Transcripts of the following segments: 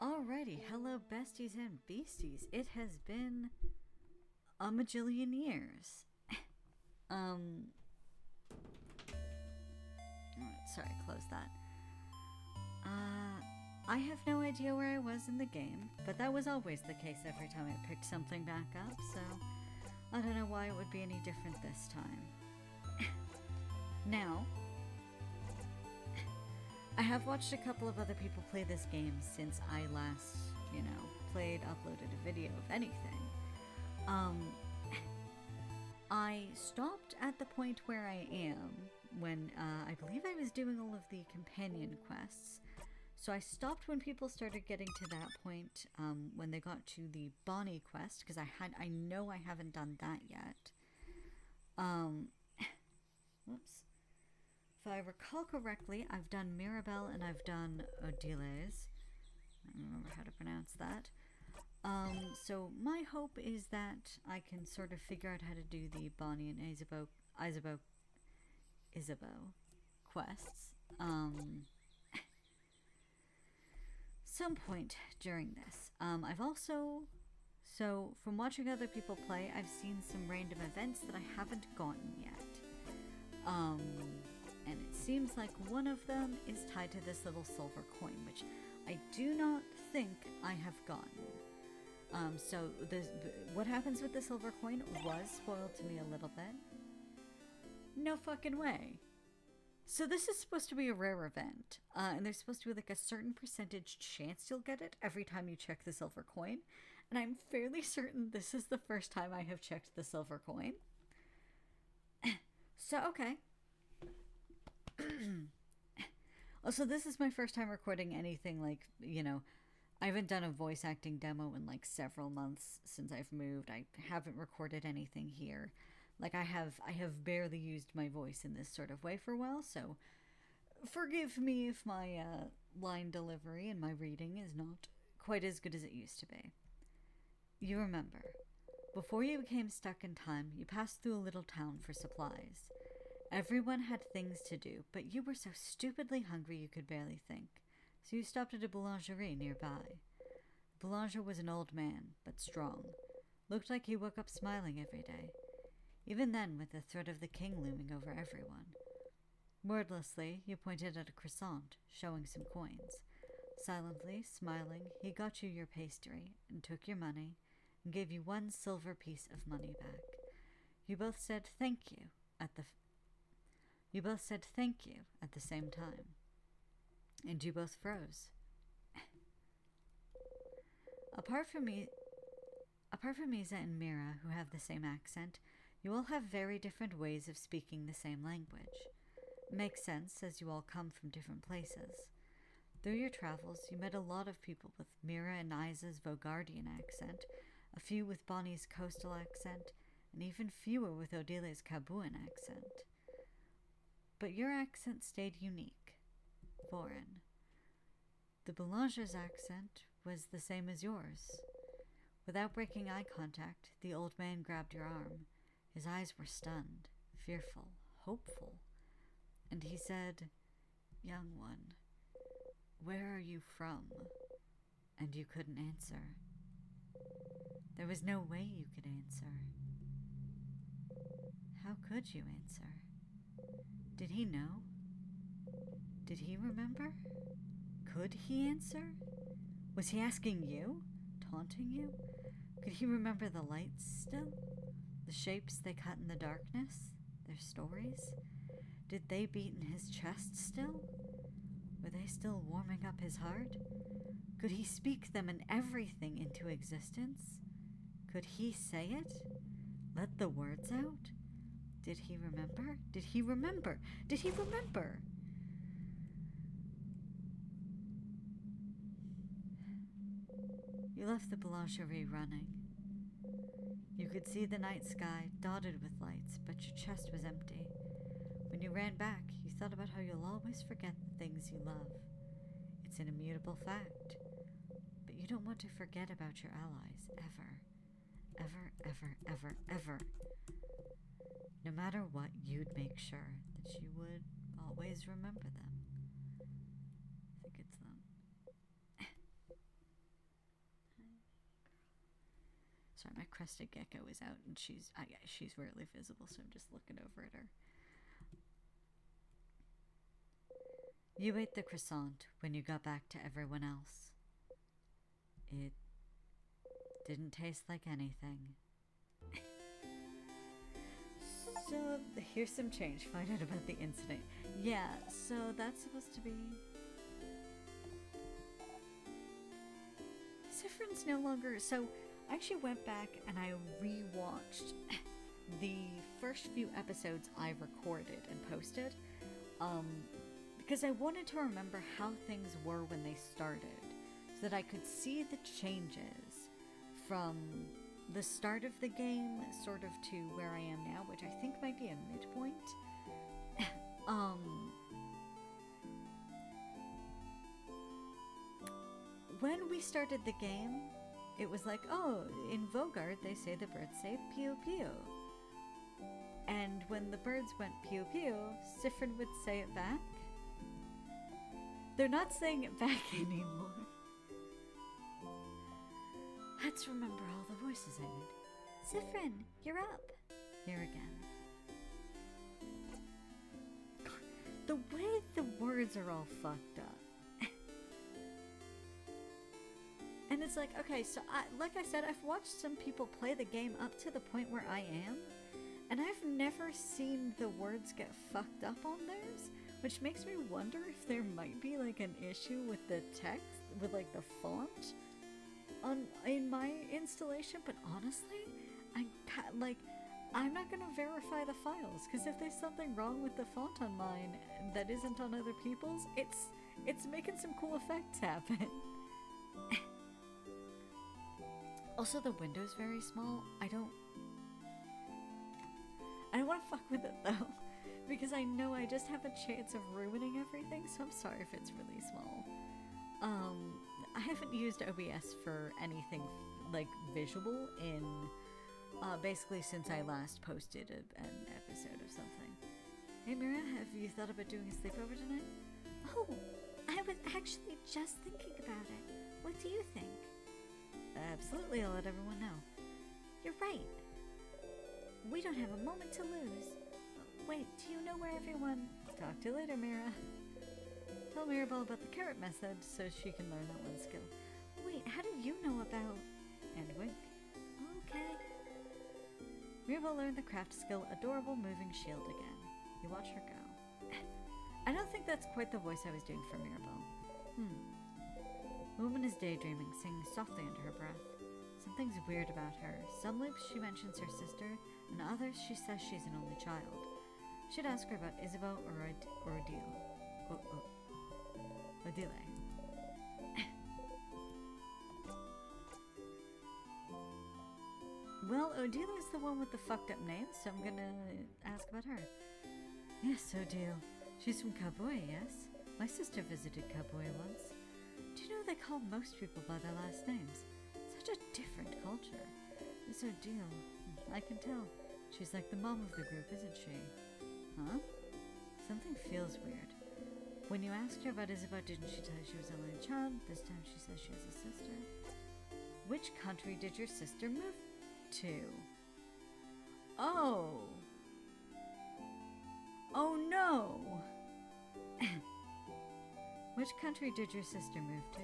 Alrighty, hello besties and beasties. It has been a majillion years. Sorry, close that. I have no idea where I was in the game, but that was always the case every time I picked something back up, so I don't know why it would be any different this time. Now, I have watched a couple of other people play this game since I last, played, uploaded a video of anything. I stopped at the point where I am when I believe I was doing all of the companion quests. So I stopped when people started getting to that point, when they got to the Bonnie quest, because I know I haven't done that yet. Whoops. If I recall correctly, I've done Mirabelle and I've done Odiles. I don't remember how to pronounce that. So my hope is that I can sort of figure out how to do the Bonnie and Isabeau quests. Some point during this. I've also, from watching other people play, I've seen some random events that I haven't gotten yet. And it seems like one of them is tied to this little silver coin, which I do not think I have gotten. So what happens with the silver coin was spoiled to me a little bit. No fucking way. So this is supposed to be a rare event, and there's supposed to be like a certain percentage chance you'll get it every time you check the silver coin, and I'm fairly certain this is the first time I have checked the silver coin. So, okay. Also, this is my first time recording anything like, I haven't done a voice acting demo in like several months since I've moved. I haven't recorded anything here. Like, I have barely used my voice in this sort of way for a while, so forgive me if my line delivery and my reading is not quite as good as it used to be. You remember, before you became stuck in time, you passed through a little town for supplies. Everyone had things to do, but you were so stupidly hungry you could barely think, so you stopped at a boulangerie nearby. The boulanger was an old man, but strong. Looked like he woke up smiling every day. Even then, with the threat of the king looming over everyone. Wordlessly, you pointed at a croissant, showing some coins. Silently, smiling, he got you your pastry, and took your money, and gave you one silver piece of money back. You both said thank you at the same time. And you both froze. Apart from Isa and Mira, who have the same accent, you all have very different ways of speaking the same language. Makes sense, as you all come from different places. Through your travels, you met a lot of people with Mira and Isa's Vogardian accent, a few with Bonnie's coastal accent, and even fewer with Odile's Cabuan accent. But your accent stayed unique, foreign. The boulanger's accent was the same as yours. Without breaking eye contact, the old man grabbed your arm. His eyes were stunned, fearful, hopeful, and he said, "Young one, where are you from?" And you couldn't answer. There was no way you could answer. How could you answer? Did he know? Did he remember? Could he answer? Was he asking you? Taunting you? Could he remember the lights still? The shapes they cut in the darkness? Their stories? Did they beat in his chest still? Were they still warming up his heart? Could he speak them and everything into existence? Could he say it? Let the words out? Did he remember? Did he remember? Did he remember? You left the boulangerie running. You could see the night sky dotted with lights, but your chest was empty. When you ran back, you thought about how you'll always forget the things you love. It's an immutable fact. But you don't want to forget about your allies, ever. Ever, ever, ever, ever. No matter what, you'd make sure that you would always remember them. I think it's them. Sorry, my crested gecko is out, and she's rarely visible, so I'm just looking over at her. You ate the croissant when you got back to everyone else. It didn't taste like anything. So, here's some change. Find out about the incident. Yeah, so that's supposed to be... Siffrin's no longer... So, I actually went back and I rewatched the first few episodes I recorded and posted. Because I wanted to remember how things were when they started. So that I could see the changes from the start of the game sort of to where I am now, which I think might be a midpoint. When we started the game, it was like, oh, in Vogard they say the birds say pew pew. And when the birds went pew pew, Siffrin would say it back. They're not saying it back anymore. Let's remember all the voices I did. Siffrin, you're up. Here again. The way the words are all fucked up. And it's like, okay, so like I said, I've watched some people play the game up to the point where I am, and I've never seen the words get fucked up on theirs, which makes me wonder if there might be like an issue with the text, with like the font in my installation. But honestly, I'm not gonna verify the files, because if there's something wrong with the font on mine that isn't on other people's, it's making some cool effects happen. Also, the window's very small. I don't want to fuck with it though, because I know I just have a chance of ruining everything, so I'm sorry if it's really small. I haven't used OBS for anything like visual in basically since I last posted an episode of something. Hey Mira, have you thought about doing a sleepover tonight? Oh, I was actually just thinking about it. What do you think? Absolutely, I'll let everyone know. You're right. We don't have a moment to lose. Wait, do you know where everyone... Talk to you later, Mira. Tell Mirabelle about the carrot method so she can learn that one skill. Wait, how do you know about... And wink. Okay. Mirabelle learned the craft skill Adorable Moving Shield again. You watch her go. I don't think that's quite the voice I was doing for Mirabelle. The woman is daydreaming, singing softly under her breath. Something's weird about her. Some loops she mentions her sister, and others she says she's an only child. Should ask her about Isabeau or Odile. Odile. Well, Odile is the one with the fucked up name, so I'm gonna ask about her. Yes, Odile. She's from Kabui, yes? My sister visited Kabui once. Do you know they call most people by their last names? Such a different culture. This Odile, I can tell. She's like the mom of the group, isn't she? Huh? Something feels weird. When you asked her about Isabeau, didn't she tell you she was only a child? This time she says she has a sister. Which country did your sister move to? Oh! Oh no! Which country did your sister move to?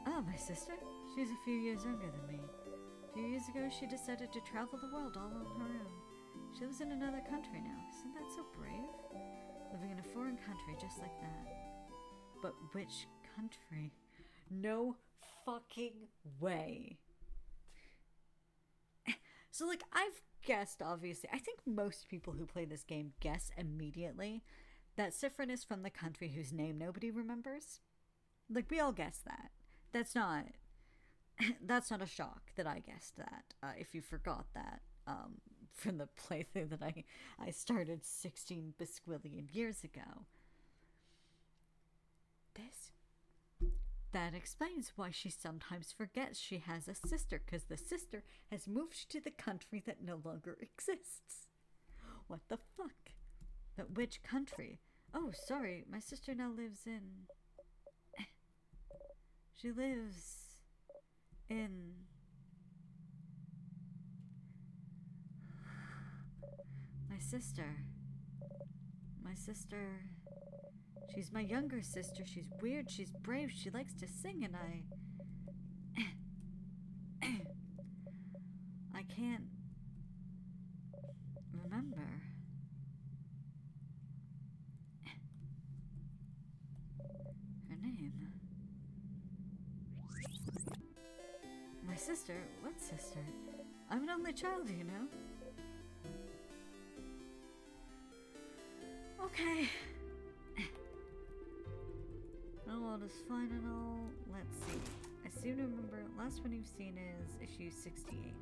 Oh, my sister? She's a few years younger than me. A few years ago, she decided to travel the world all on her own. She lives in another country now. Isn't that so brave? Living in a foreign country just like that. But which country? No fucking way. So, like, I've guessed, obviously. I think most people who play this game guess immediately that Siffrin is from the country whose name nobody remembers. Like, we all guess that. That's not a shock that I guessed that. If you forgot that from the playthrough that I started 16 bisquillion years ago. That explains why she sometimes forgets she has a sister, because the sister has moved to the country that no longer exists. What the fuck? But which country? Oh, sorry, my sister now lives in... She lives in sister. My sister... She's my younger sister. She's weird, she's brave, she likes to sing, and I can't remember. Her name. My sister? What sister? I'm an only child, you know. Okay. Oh, all is fine and all. Let's see. I seem to remember last one you've seen is issue 68.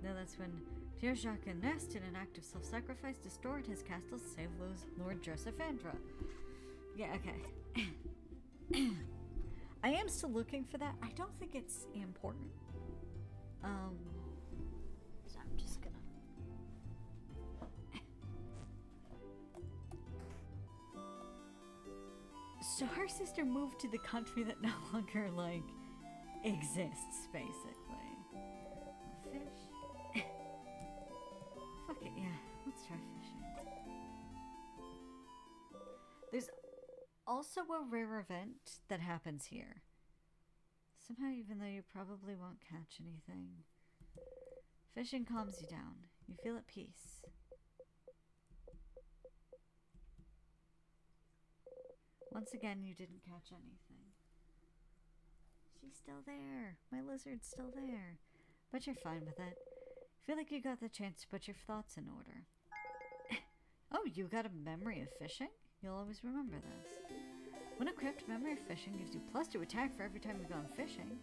Now that's when Pierre Jacques Nest, in an act of self-sacrifice, destroyed his castle to save Lord Josephandra. Yeah, okay. I am still looking for that. I don't think it's important. So I'm just gonna... So her sister moved to the country that no longer, like, exists, basically. A fish? Fuck it, yeah. Let's try fishing. There's also a rare event that happens here. Somehow, even though you probably won't catch anything. Fishing calms you down. You feel at peace. Once again, you didn't catch anything. She's still there. My lizard's still there. But you're fine with it. Feel like you got the chance to put your thoughts in order. Oh, you got a memory of fishing? You'll always remember this. When equipped, memory of fishing gives you +2 attack for every time you've gone fishing,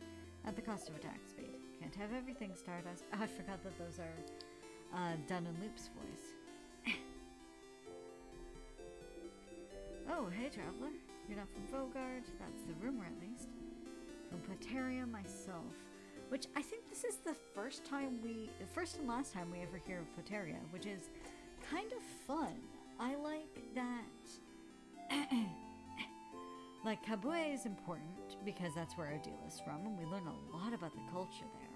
at the cost of attack speed. Can't have everything, Stardust. Oh, I forgot that those are done in Loop's voice. Oh, hey, traveler. You're not from Vogard. That's the rumor, at least. From Poteria myself. Which I think this is the first and last time we ever hear of Poteria, which is kind of fun. I like that. Like, Kabue is important because that's where Odile is from, and we learn a lot about the culture there.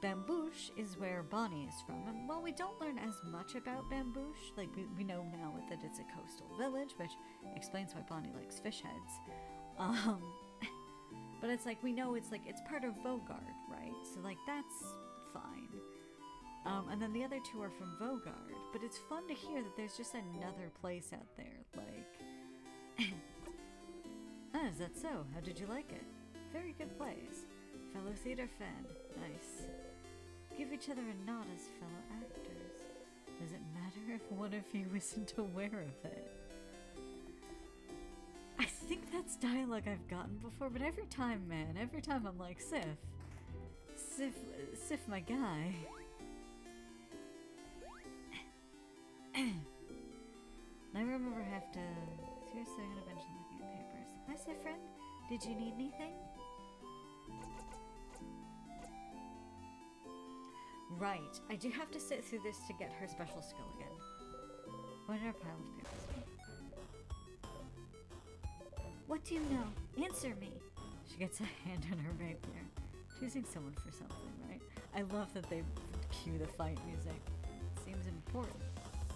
Bambouche is where Bonnie is from, and while we don't learn as much about Bambouche, like we know now that it's a coastal village, which explains why Bonnie likes fish heads. But it's like, we know it's part of Vogard, right? So like, that's fine. And then the other two are from Vogard, but it's fun to hear that there's just another place out there, like... Ah, is that so? How did you like it? Very good place. Fellow theater fan. Nice. Give each other a nod as fellow actors. Does it matter if one of you isn't aware of it? I think that's dialogue I've gotten before, but every time I'm like, Sif, my guy. I remember I have to... Seriously, I'm gonna mention looking at papers. Hi, Sifrin. Did you need anything? Right. I do have to sit through this to get her special skill again. What are a pile of papers? What do you know? Answer me. She gets a hand on her rapier. Choosing someone for something, right? I love that they cue the fight music. Seems important.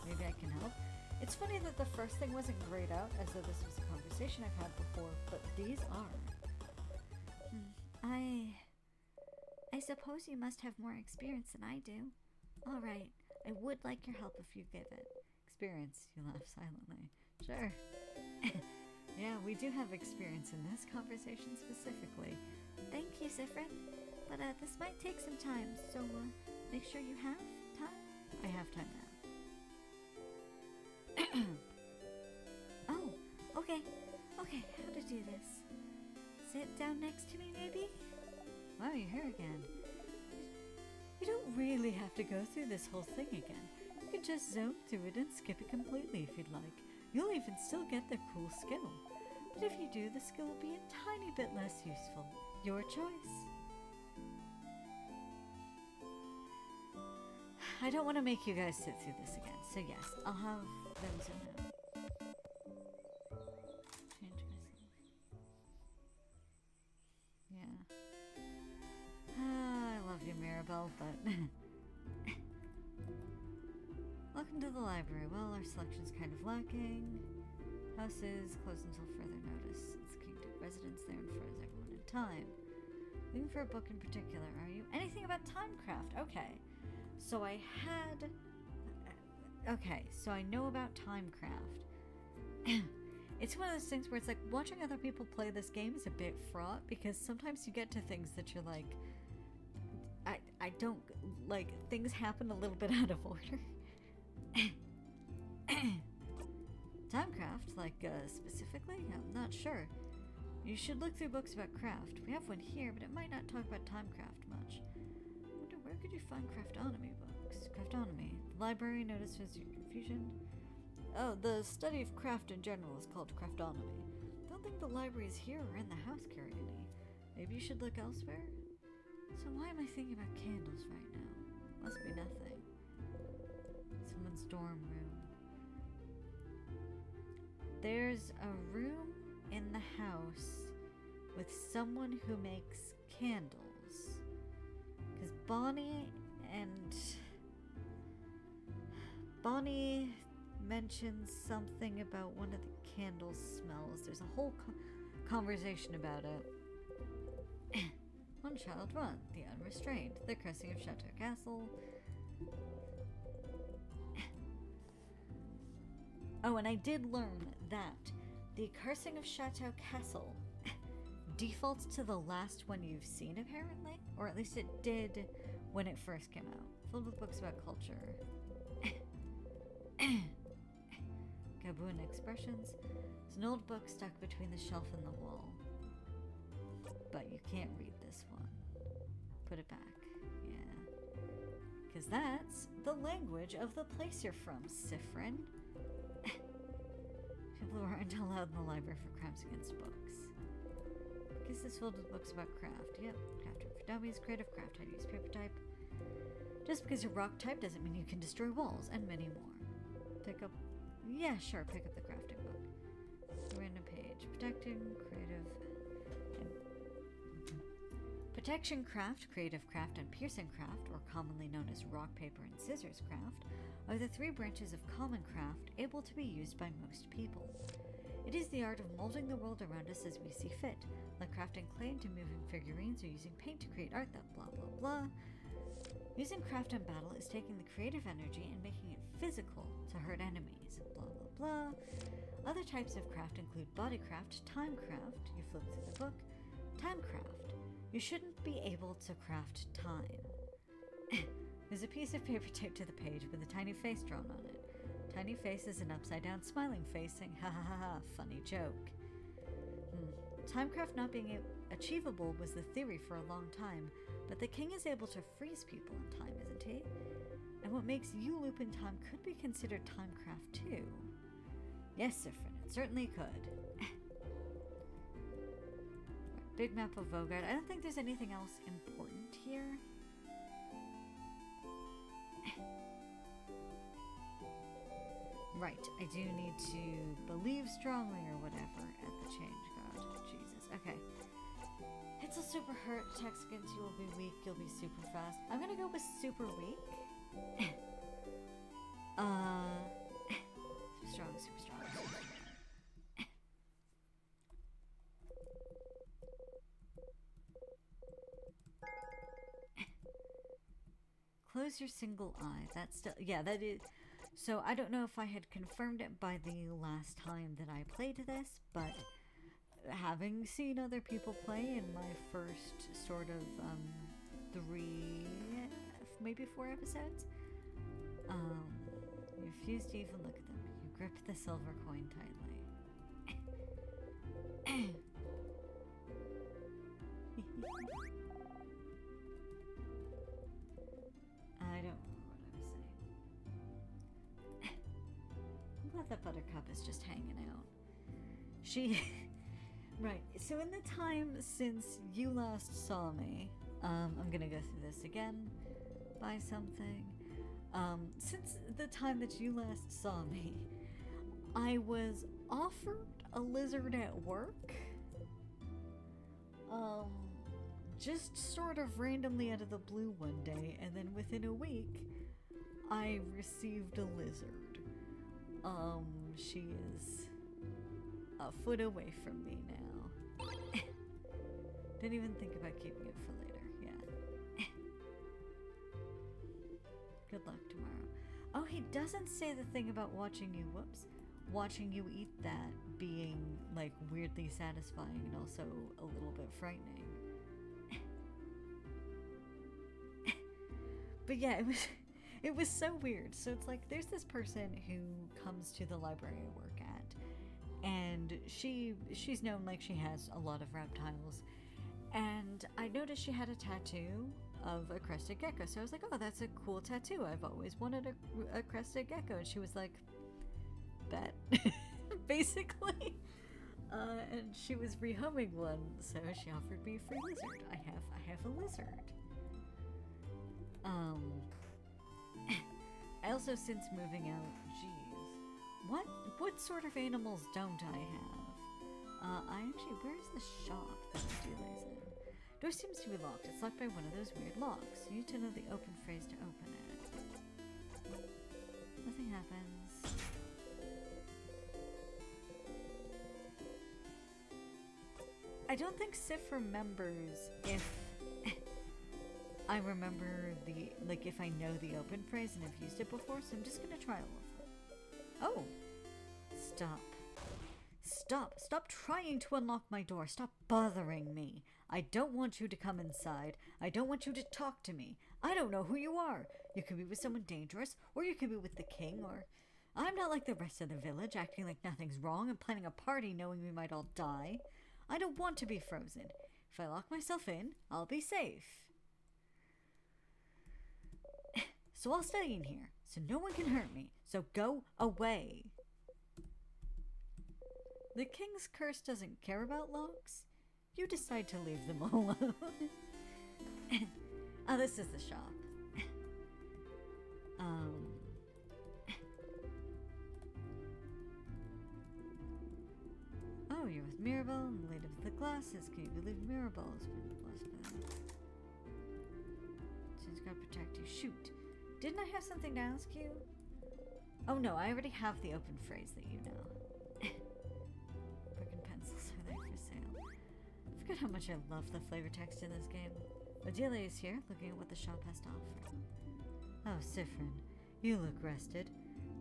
Maybe I can help. It's funny that the first thing wasn't grayed out, as though this was a conversation I've had before, but these are. I suppose you must have more experience than I do. All right, I would like your help if you give it. Experience, you laugh silently. Sure. Yeah, we do have experience in this conversation specifically. Thank you, Sifrin. But this might take some time, so make sure you have time. I have time now. Oh, okay. Okay, how to do this. Sit down next to me, maybe? Wow, you're here again. You don't really have to go through this whole thing again. You can just zone through it and skip it completely if you'd like. You'll even still get the cool skill. But if you do, the skill will be a tiny bit less useful. Your choice. I don't want to make you guys sit through this again, so yes, I'll have them zone out. Change myself. Yeah. I love you, Mirabelle, but... Welcome to the library. Well, our selection's kind of lacking. House is closed until further notice. It's the Kingdom residence there and froze everyone in time. Looking for a book in particular, are you? Anything about Timecraft? Okay. So I had... Okay, so I know about Timecraft. It's one of those things where it's like, watching other people play this game is a bit fraught, because sometimes you get to things that you're like... I don't... Like, things happen a little bit out of order. Timecraft, like, specifically? I'm not sure. You should look through books about craft. We have one here, but it might not talk about Timecraft much. I wonder, where could you find craftonomy books? Craftonomy. The library notices your confusion. Oh, the study of craft in general is called craftonomy. Don't think the library is here or in the house, Karyani. Maybe you should look elsewhere? So why am I thinking about candles right now? Must be nothing. Someone's dorm room. There's a room in the house with someone who makes candles. Because Bonnie mentions something about one of the candle smells. There's a whole conversation about it. One child run, the unrestrained, the cursing of Chateau Castle. Oh, and I did learn that the cursing of Chateau Castle defaults to the last one you've seen, apparently. Or at least it did when it first came out. Filled with books about culture. Gaboon expressions. It's an old book stuck between the shelf and the wall. But you can't read this one. Put it back. Yeah. Because that's the language of the place you're from, Siffrin. People aren't allowed in the library for crimes against books. Guess it's filled with books about craft. Yep. Crafting for dummies, creative craft, how to use paper type. Just because you're rock type doesn't mean you can destroy walls, and many more. Pick up... Yeah, sure, pick up the crafting book. Random page. Protection craft, creative craft, and piercing craft, or commonly known as rock, paper, and scissors craft, are the three branches of common craft able to be used by most people. It is the art of molding the world around us as we see fit, like crafting clay into moving figurines or using paint to create art that blah blah blah. Using craft in battle is taking the creative energy and making it physical to hurt enemies, blah blah blah. Other types of craft include bodycraft, timecraft, you flip through the book, timecraft. You shouldn't be able to craft time. There's a piece of paper taped to the page with a tiny face drawn on it. Tiny face is an upside-down smiling face saying, ha ha ha ha, funny joke. Timecraft not being achievable was the theory for a long time, but the king is able to freeze people in time, isn't he? And what makes you loop in time could be considered timecraft too. Yes, Siffrin, it certainly could. Big map of Vogard. I don't think there's anything else important here. Right, I do need to believe strongly or whatever at the change god. Jesus, okay. Hits will super hurt, attacks against you will be weak, you'll be super fast. I'm gonna go with super weak. Super strong, super strong, super strong. Close your single eye. That's still... Yeah, that is... So, I don't know if I had confirmed it by the last time that I played this, but having seen other people play in my first sort of 3, maybe 4 episodes, you refuse to even look at them. You grip the silver coin tightly. I don't remember what I was saying. I'm glad that Buttercup is just hanging out. She... Right, so in the time since you last saw me, I'm gonna go through this again, buy something. Since the time that you last saw me, I was offered a lizard at work. Just sort of randomly out of the blue one day, and then within a week, I received a lizard. She is a foot away from me now. Didn't even think about keeping it for later, yeah. Good luck tomorrow. Oh, he doesn't say the thing about watching you eat that being, like, weirdly satisfying and also a little bit frightening. But yeah, it was so weird. So it's like, there's this person who comes to the library I work at, and she's known, like, she has a lot of reptiles, and I noticed she had a tattoo of a crested gecko. So I was like, oh, that's a cool tattoo. I've always wanted a crested gecko. And she was like, bet, basically. And she was rehoming one, so she offered me a free lizard. I have a lizard. I also, since moving out, geez, what sort of animals don't I have? Where's the shop that Odele's in? Door seems to be locked. It's locked by one of those weird locks. You need to know the open phrase to open it. Nothing happens. I don't think Sif remembers if I remember if I know the open phrase and have used it before, so I'm just gonna try all of them. Oh! Stop. Stop trying to unlock my door. Stop bothering me. I don't want you to come inside. I don't want you to talk to me. I don't know who you are. You could be with someone dangerous, or you could be with the king, or... I'm not like the rest of the village, acting like nothing's wrong and planning a party knowing we might all die. I don't want to be frozen. If I lock myself in, I'll be safe. So I'll stay in here, so no one can hurt me. So go away. The king's curse doesn't care about locks. You decide to leave them alone. Oh, this is the shop. Oh, you're with Mirabelle and the lady with the glasses. Can you believe Mirabelle has been blessed by that? She's got to protect you. Shoot. Didn't I have something to ask you? Oh no, I already have the open phrase that you know. Broken pencils are there for sale. I forget how much I love the flavor text in this game. Odele is here, looking at what the shop has to offer. Oh, Siffrin, you look rested.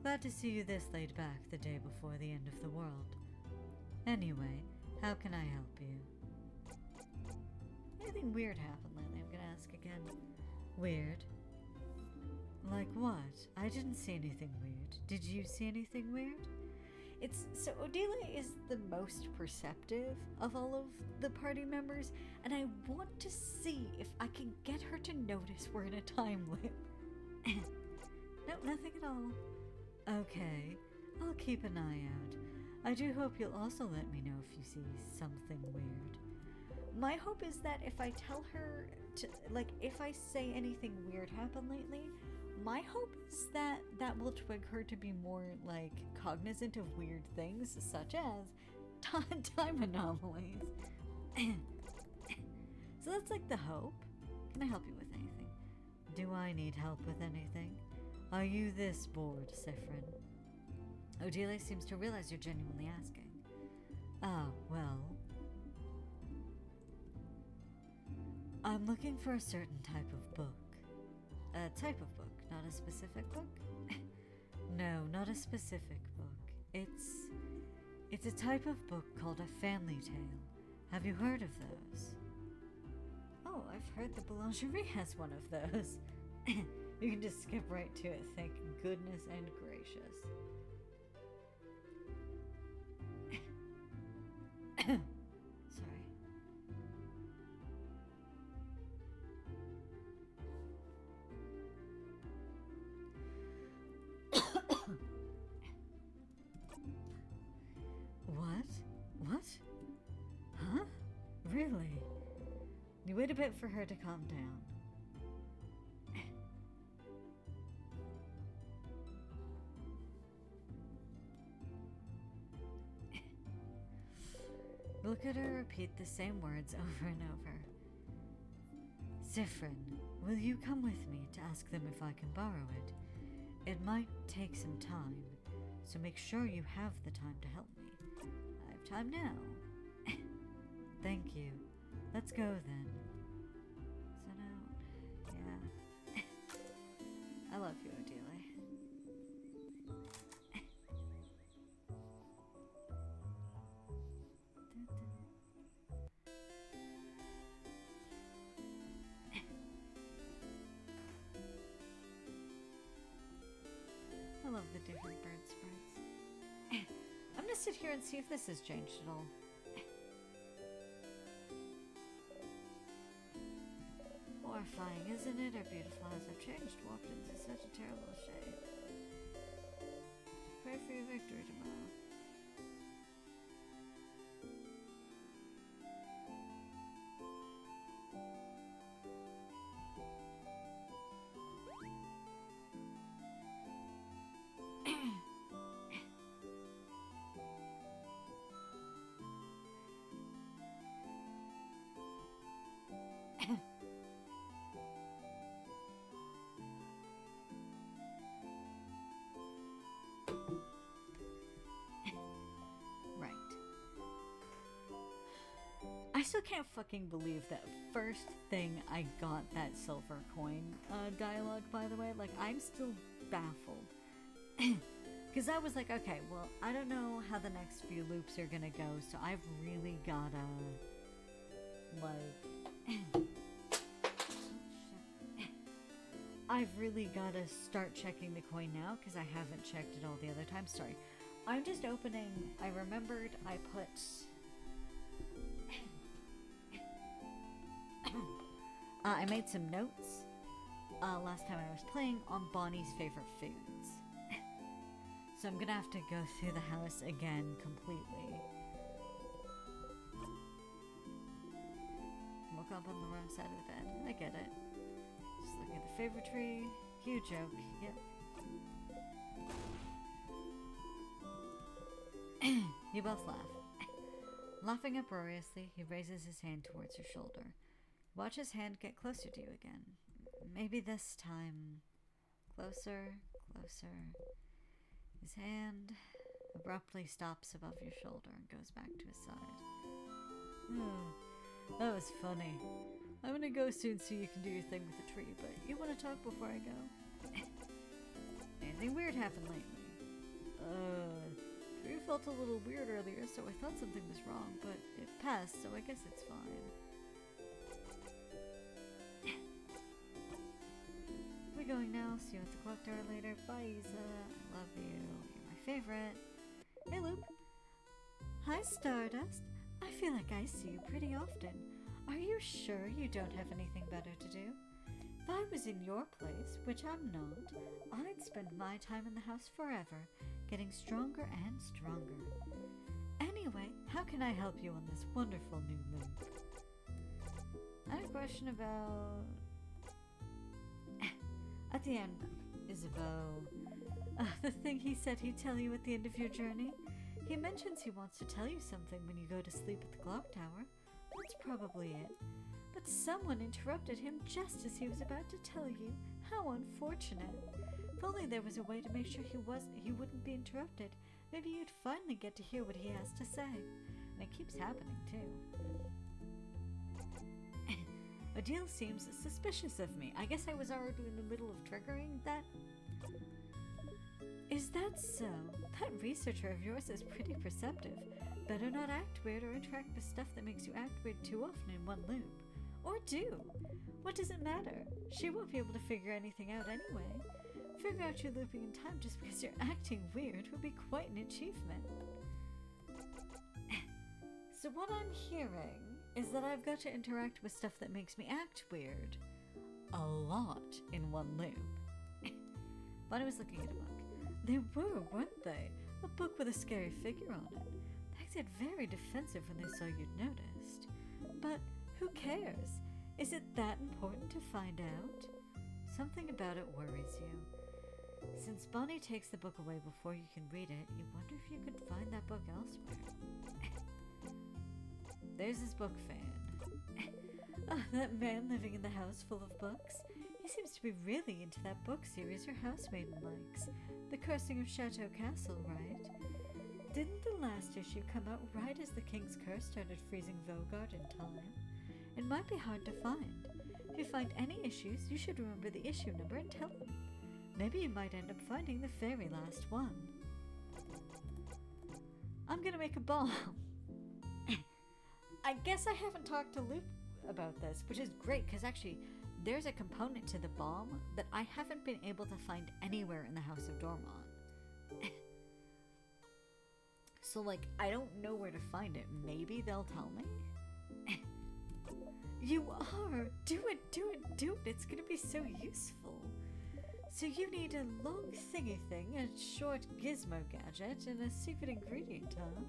Glad to see you this laid back the day before the end of the world. Anyway, how can I help you? Anything weird happened lately? I'm gonna ask again. Weird? Like what? I didn't see anything weird. Did you see anything weird? So Odele is the most perceptive of all of the party members, and I want to see if I can get her to notice we're in a time loop. No, nothing at all. Okay, I'll keep an eye out. I do hope you'll also let me know if you see something weird. My hope is that if I tell her to, if I say anything weird happened lately, my hope is that that will twig her to be more, cognizant of weird things, such as time anomalies. So that's, the hope. Can I help you with anything? Do I need help with anything? Are you this bored, Siffrin? Odele seems to realize you're genuinely asking. Ah, well... I'm looking for a certain type of book. A type of book, not a specific book? No, not a specific book. It's a type of book called a family tale. Have you heard of those? Oh, I've heard the Boulangerie has one of those. You can just skip right to it, thank goodness and gracious. Sorry. What? Huh? Really? You wait a bit for her to calm down. Look at her repeat the same words over and over. Siffrin, will you come with me to ask them if I can borrow it? It might take some time, so make sure you have the time to help me. I have time now. Thank you. Let's go then. So now, yeah. I love you, Odelia. I love the different bird sprites. I'm gonna sit here and see if this has changed at all. Horrifying, isn't it? Our beautiful eyes have changed, warped into such a terrible shape. Pray for your victory tomorrow. Right. I still can't fucking believe that first thing I got that silver coin dialogue, by the way. Like, I'm still baffled. Because I was like, okay, well, I don't know how the next few loops are gonna go, so I've really gotta, like... I've really gotta start checking the coin now, because I haven't checked it all the other time. Sorry. I'm just opening... I remembered I put... I made some notes last time I was playing on Bonnie's favorite foods. So I'm gonna have to go through the house again completely. Woke up on the wrong side of the bed. I get it. Just looking at the favorite tree. Huge joke. Yep. You both laugh. Laughing uproariously, he raises his hand towards your shoulder. Watch his hand get closer to you again. Maybe this time. Closer, closer. His hand abruptly stops above your shoulder and goes back to his side. Oh, that was funny. I'm gonna go soon so you can do your thing with the tree, but you want to talk before I go? Anything weird happened lately? Tree felt a little weird earlier, so I thought something was wrong, but it passed, so I guess it's fine. We're going now. See you at the clock tower later. Bye, Isa. I love you. You're my favorite. Hey, Loop. Hi, Stardust. I feel like I see you pretty often. Are you sure you don't have anything better to do? If I was in your place, which I'm not, I'd spend my time in the house forever, getting stronger and stronger. Anyway, how can I help you on this wonderful new loop? I have a question about... At the end, Isabeau, the thing he said he'd tell you at the end of your journey. He mentions he wants to tell you something when you go to sleep at the clock tower. That's probably it. But someone interrupted him just as he was about to tell you. How unfortunate. If only there was a way to make sure he wouldn't be interrupted. Maybe you'd finally get to hear what he has to say. And it keeps happening, too. Odile seems suspicious of me. I guess I was already in the middle of triggering that. Is that so? That researcher of yours is pretty perceptive. Better not act weird or interact with stuff that makes you act weird too often in one loop. Or do. What does it matter? She won't be able to figure anything out anyway. Figuring out you're looping in time just because you're acting weird would be quite an achievement. So what I'm hearing is that I've got to interact with stuff that makes me act weird a lot in one loop. But I was looking at a book. They were, weren't they? A book with a scary figure on it. They acted very defensive when they saw you'd noticed. But who cares? Is it that important to find out? Something about it worries you. Since Bonnie takes the book away before you can read it, you wonder if you could find that book elsewhere. There's his book fan. That man living in the house full of books. Is seems to be really into that book series her housemaiden likes. The Cursing of Chateau Castle, right? Didn't the last issue come out right as the King's Curse started freezing Vogard in time? It might be hard to find. If you find any issues, you should remember the issue number and tell them. Maybe you might end up finding the very last one. I'm gonna make a bomb. I guess I haven't talked to Luke about this, which is great, because actually there's a component to the bomb that I haven't been able to find anywhere in the House of Dormont. So, like, I don't know where to find it. Maybe they'll tell me? You are! Do it, do it, do it! It's gonna be so useful. So you need a long thingy thing, a short gizmo gadget, and a secret ingredient, huh?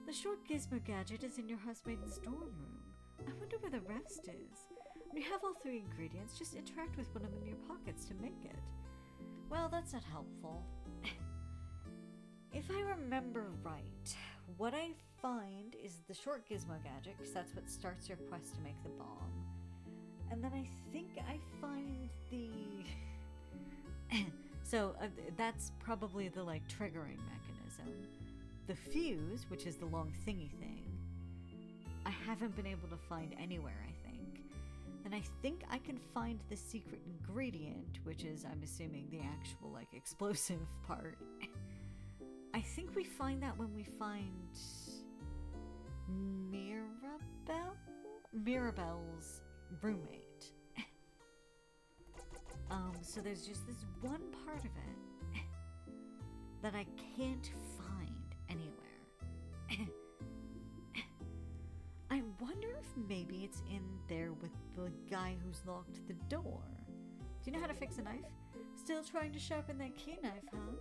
The short gizmo gadget is in your housemaiden's dorm room. I wonder where the rest is. When you have all three ingredients, just interact with one of them in your pockets to make it. Well, that's not helpful. If I remember right, what I find is the short gizmo gadget, because that's what starts your quest to make the bomb. And then I think I find the... So that's probably the, like, triggering mechanism. The fuse, which is the long thingy thing, I haven't been able to find anywhere, I think. And I think I can find the secret ingredient, which is, I'm assuming, the actual, like, explosive part. I think we find that when we find Mirabelle's roommate. So there's just this one part of it that I can't find anywhere. I wonder if maybe it's in there with the guy who's locked the door. Do you know how to fix a knife? Still trying to sharpen that key knife, huh?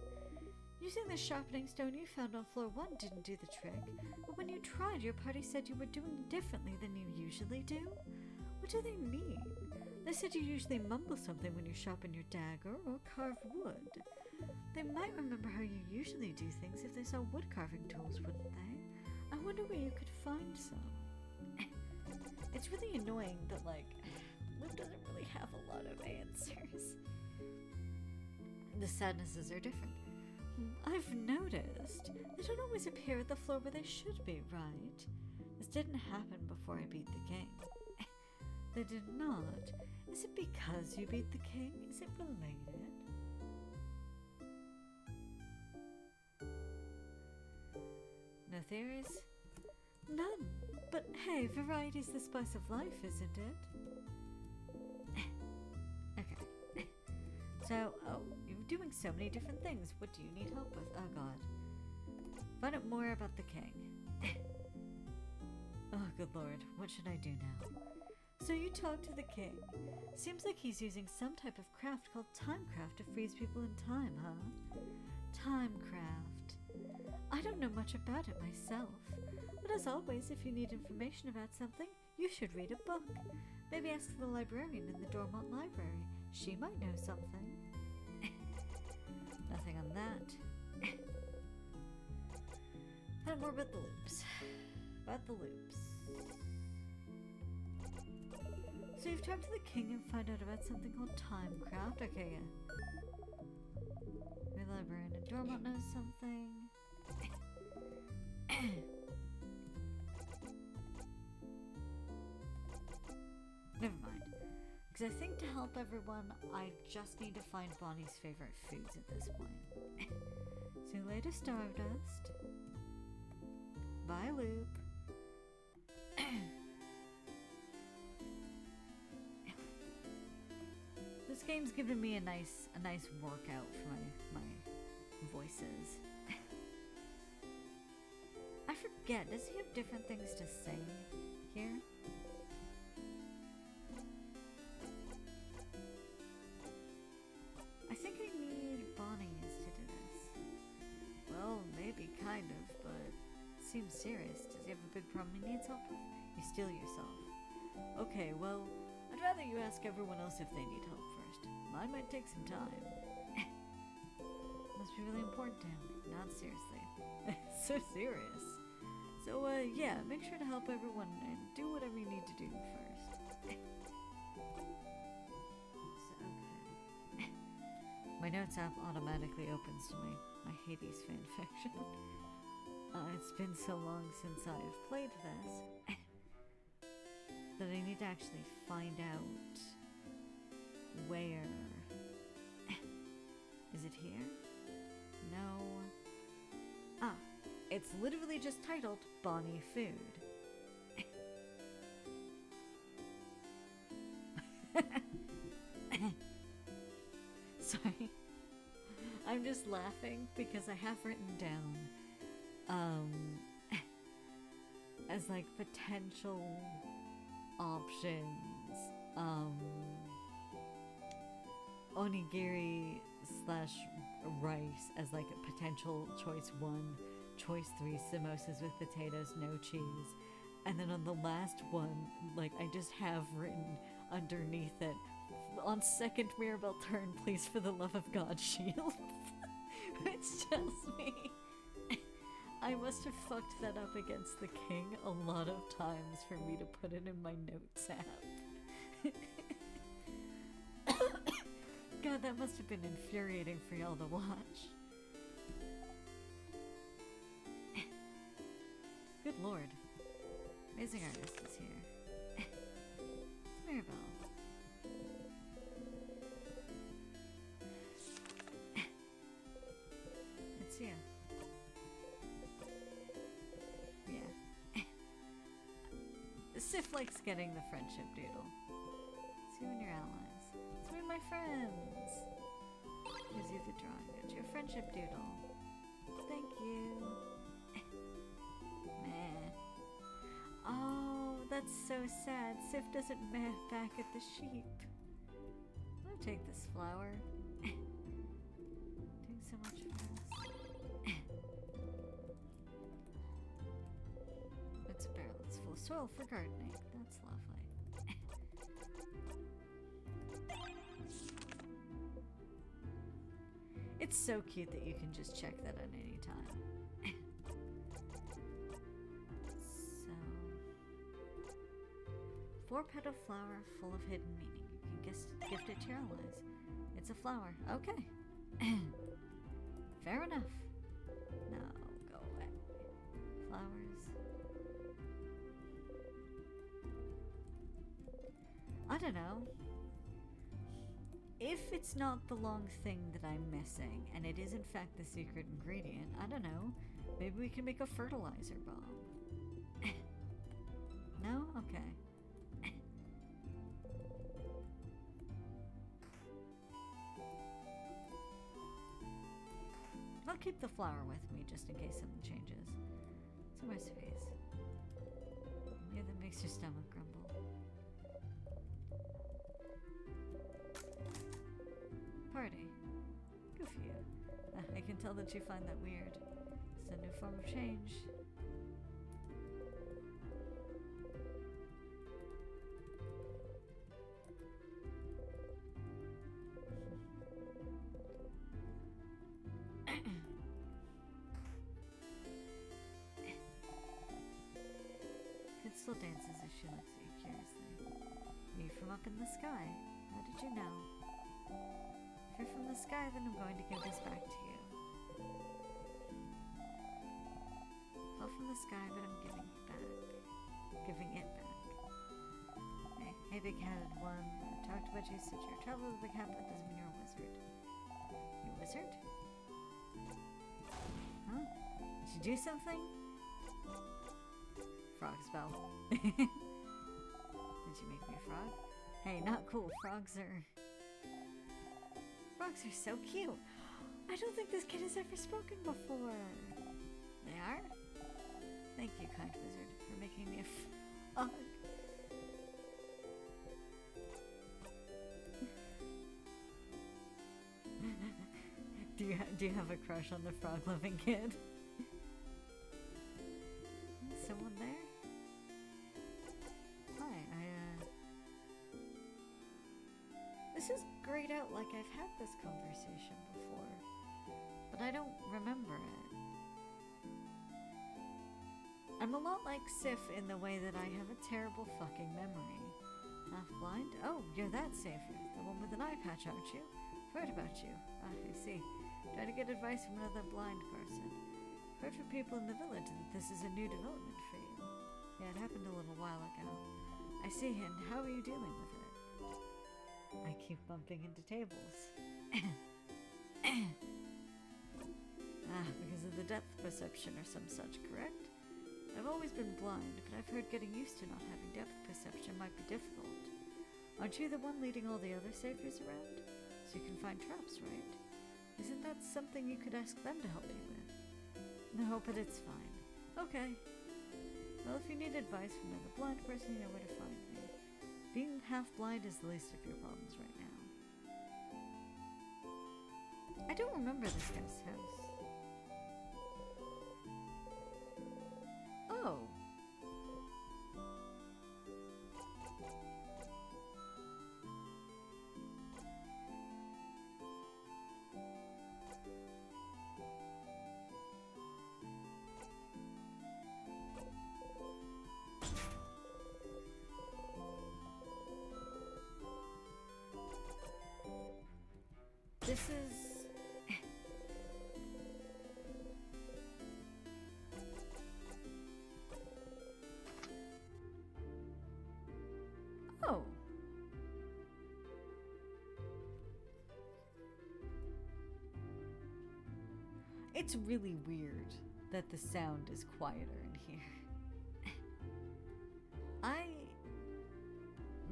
Using the sharpening stone you found on floor 1 didn't do the trick, but when you tried, your party said you were doing differently than you usually do? What do they mean? They said you usually mumble something when you sharpen your dagger or carve wood. They might remember how you usually do things if they saw wood carving tools, wouldn't they? I wonder where you could find some. It's really annoying that, like, Luke doesn't really have a lot of answers. The sadnesses are different. I've noticed. They don't always appear at the floor where they should be, right? This didn't happen before I beat the king. They did not. Is it because you beat the king? Is it related? No theories? None. But hey, variety's the spice of life, isn't it? Okay. So, you're doing so many different things. What do you need help with? Oh god. Find out more about the king. Oh good lord, what should I do now? So you talk to the king. Seems like he's using some type of craft called Timecraft to freeze people in time, huh? Timecraft. I don't know much about it myself. But as always, if you need information about something, you should read a book. Maybe ask the librarian in the Dormont Library. She might know something. Nothing on that. And more about the loops. About the loops. So you've talked to the king and find out about something called Timecraft. Okay, yeah. The librarian in Dormont knows something. Never mind. Because I think to help everyone, I just need to find Bonnie's favorite foods at this point. See you later, Stardust. Bye, Loop. This game's given me a nice workout for my voices. I forget, does he have different things to say here? I think I need Bonnie's to do this. Well, maybe, kind of, but seems serious. Does he have a big problem he needs help with? You steal yourself. Okay, well, I'd rather you ask everyone else if they need help first. Mine might take some time. Must be really important to him. Not seriously. So serious. So, yeah, make sure to help everyone and do whatever you need to do first. My notes app automatically opens to my Hades fanfiction. It's been so long since I've played this that I need to actually find out where. Is it here? No. Ah, it's literally just titled Bonnie Food. Sorry. I'm just laughing because I have written down as like potential options onigiri slash rice as like a potential choice 1, choice 3 samosas with potatoes, no cheese, and then on the last one, like I just have written underneath it, on second Mirabelle turn, please for the love of God shield. Which tells me I must have fucked that up against the king a lot of times for me to put it in my notes app. God, that must have been infuriating for y'all to watch. Good lord. Amazing artist is here. It's Mirabelle. It's you. Yeah. Sif likes getting the friendship doodle. It's you and your allies. It's me and my friends. Gives you the drawing. It's your friendship doodle. Thank you. Meh. Oh, that's so sad. Sif doesn't meh back at the sheep. I'll take this flower. Doing so much for us. It's a barrel. It's full of soil for gardening. That's lovely. It's so cute that you can just check that at any time. So, 4-petal flower full of hidden meaning. You can gift it to your allies. It's a flower. Okay. Fair enough. No, go away. Flowers. I don't know. If it's not the long thing that I'm missing, and it is in fact the secret ingredient, I don't know, maybe we can make a fertilizer bomb. No? Okay. I'll keep the flower with me just in case something changes. Some recipes. Yeah, that makes your stomach grumble. Party. Good for you. I can tell that you find that weird. It's a new form of change. It still dances as she looks at you curiously. You from up in the sky. How did you know? If you're from the sky, then I'm going to give this back to you. Fell from the sky, but I'm giving you back. Giving it back. Hey, big-headed one. I talked about you since you're a traveler with a big hat, but that doesn't mean you're a wizard. You a wizard? Huh? Did you do something? Frog spell. Did you make me a frog? Hey, not cool. Frogs are so cute. I don't think this kid has ever spoken before. They are? Thank you, kind wizard, for making me a frog. Do you have a crush on the frog-loving kid? Someone there? Hi, This is grayed out like I've had this conversation before, but I don't remember it. I'm a lot like Sif in the way that I have a terrible fucking memory. Half blind? Oh, you're that savior, the one with an eye patch, aren't you? Heard about you. Ah, I see. Try to get advice from another blind person. Heard from people in the village that this is a new development for you. Yeah, it happened a little while ago. I see, and how are you dealing with it? I keep bumping into tables. Because of the depth perception or some such, correct? I've always been blind, but I've heard getting used to not having depth perception might be difficult. Aren't you the one leading all the other saviors around? So you can find traps, right? Isn't that something you could ask them to help you with? No, but it's fine. Okay. Well, if you need advice from another blind person, you know where to find me. Being half-blind is the least of your problems right now. I don't remember this guy's house. Oh. This is... Oh. It's really weird that the sound is quieter in here. I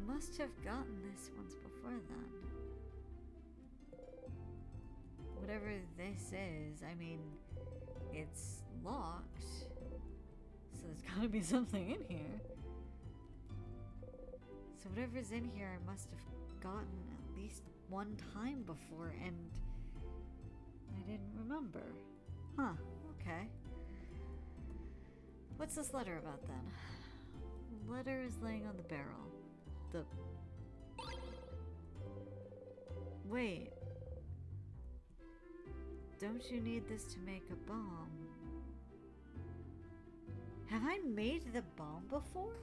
must have gotten this once before then. Whatever this is, I mean, it's locked, so there's gotta be something in here. So whatever's in here I must have gotten at least one time before, and I didn't remember. Huh, okay. What's this letter about then? The letter is laying on the barrel. Wait. Don't you need this to make a bomb? Have I made the bomb before?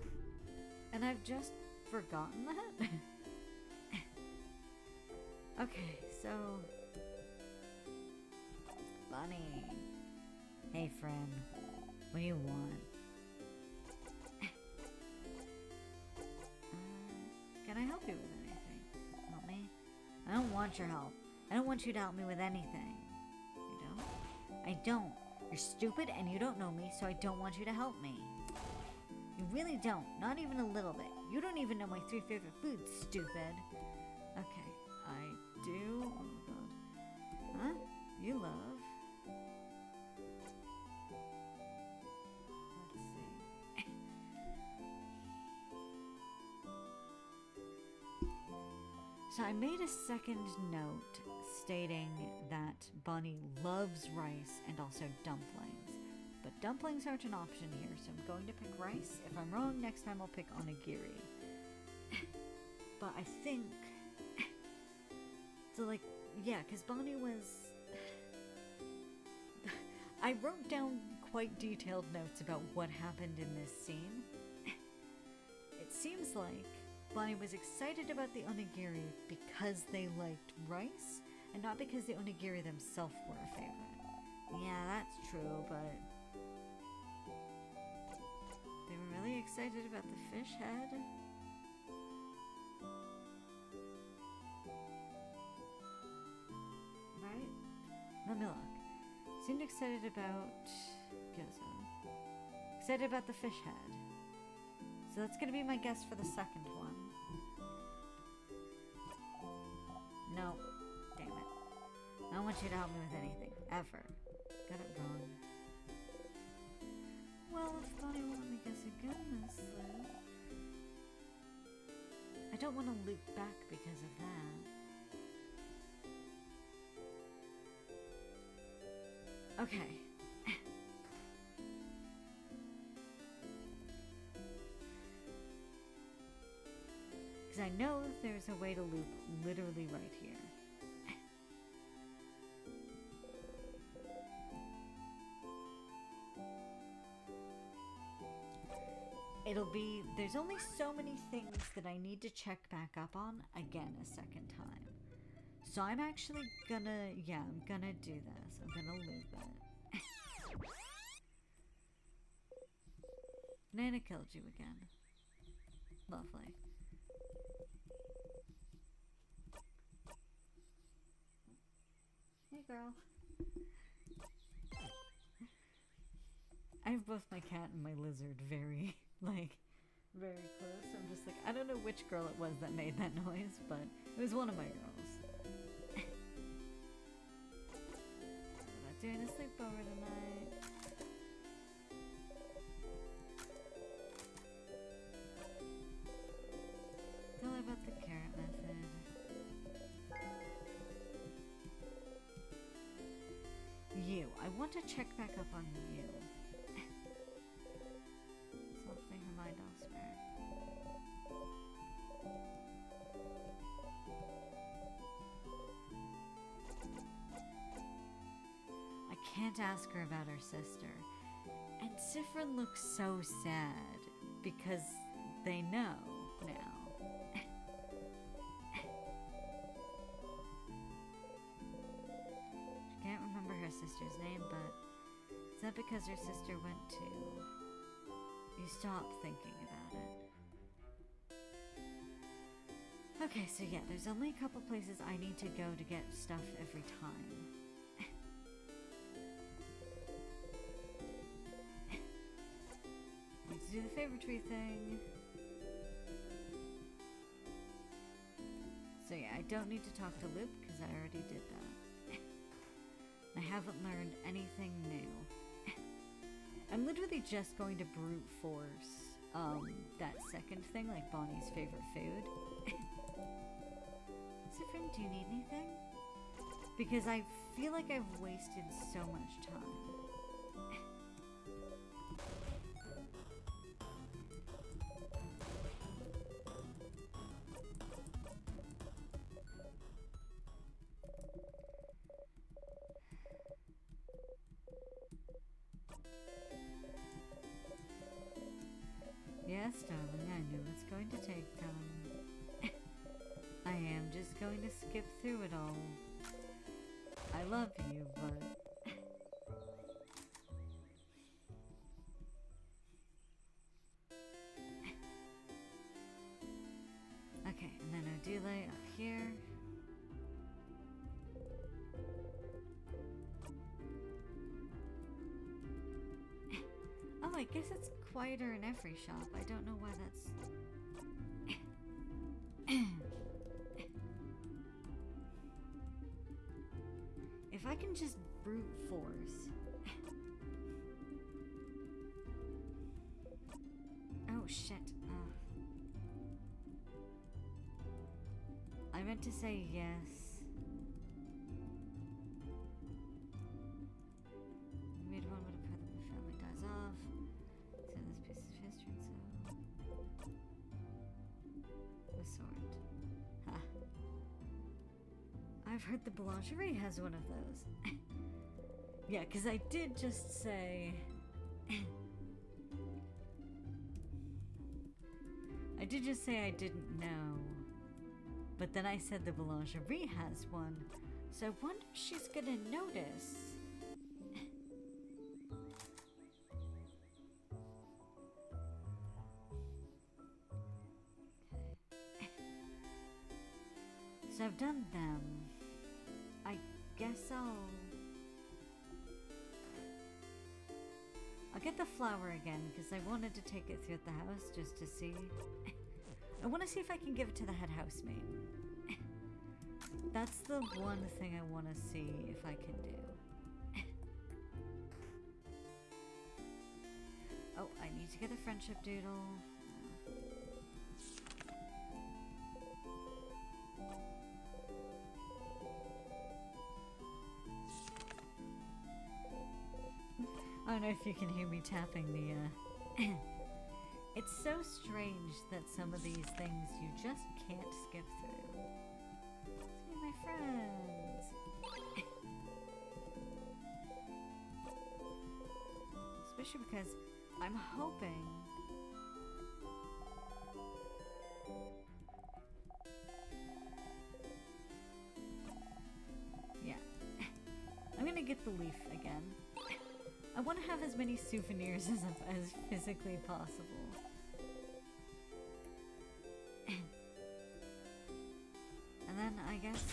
And I've just forgotten that? Okay, so... Bunny. Hey, friend. What do you want? Can I help you with anything? Help me? I don't want your help. I don't want you to help me with anything. You don't? I don't. You're stupid and you don't know me, so I don't want you to help me. You really don't. Not even a little bit. You don't even know my 3 favorite foods, stupid. Okay, I do. Oh my god. Huh? You love. Let's see. So I made a second note stating that Bonnie loves rice and also dumplings. But dumplings aren't an option here, so I'm going to pick rice. If I'm wrong, next time I'll pick onigiri. But I think... So, like, yeah, because Bonnie was... I wrote down quite detailed notes about what happened in this scene. It seems like Bonnie was excited about the onigiri because they liked rice, and not because the onigiri themselves were a favorite. Yeah, that's true, but... They were really excited about the fish head. Right? Let me look. Seemed excited about gyoza. Excited about the fish head. So that's gonna be my guess for the second one. No. Damn it. I don't want you to help me with anything. Ever. Got it wrong. Well, if Bonnie won't let me guess again this loop... I don't want to loop back because of that. Okay. Because I know there's a way to loop literally right here. It'll be, there's only so many things that I need to check back up on again a second time. So I'm actually gonna, yeah, I'm gonna do this. I'm gonna loop it. Nana killed you again. Lovely. Hey, girl. I have both my cat and my lizard very, like, very close. I'm just like, I don't know which girl it was that made that noise, but it was one of my girls. I'm not doing a sleepover tonight. Tell her about the carrot method. You. I want to check back up on you. Softly her mind elsewhere. I can't ask her about her sister. And Sifrin looks so sad because they know now. She can't remember her sister's name, but is that because her sister went to... You stop thinking about it. Okay, so yeah, there's only a couple places I need to go to get stuff every time. Let's do the favorite-tree thing. So yeah, I don't need to talk to Luke because I already did that. I haven't learned anything new. I'm literally just going to brute force that second thing, like Bonnie's favorite food. Sifrin, do you need anything? Because I feel like I've wasted so much time. Yes, darling, I knew it's going to take time. I am just going to skip through it all. I love you, but... Okay, and then Odile up here. Oh, I guess it's quieter in every shop. I don't know why that's... If I can just brute force... Oh, shit. I meant to say yes. Made one would have put the family dies off. So this piece of history, so... The sword. Ha. I've heard the boulangerie has one of those. Yeah, because I did just say... I did just say I didn't know. But then I said the boulangerie has one. So I wonder if she's gonna notice. So I've done them. I guess I'll get the flower again because I wanted to take it through the house just to see. I want to see if I can give it to the head housemaid. That's the one thing I want to see if I can do. Oh, I need to get a friendship doodle. I don't know if you can hear me tapping the, It's so strange that some of these things you just can't skip through. Let's meet my friends. Especially because I'm hoping... I want to have as many souvenirs as physically possible. And then I guess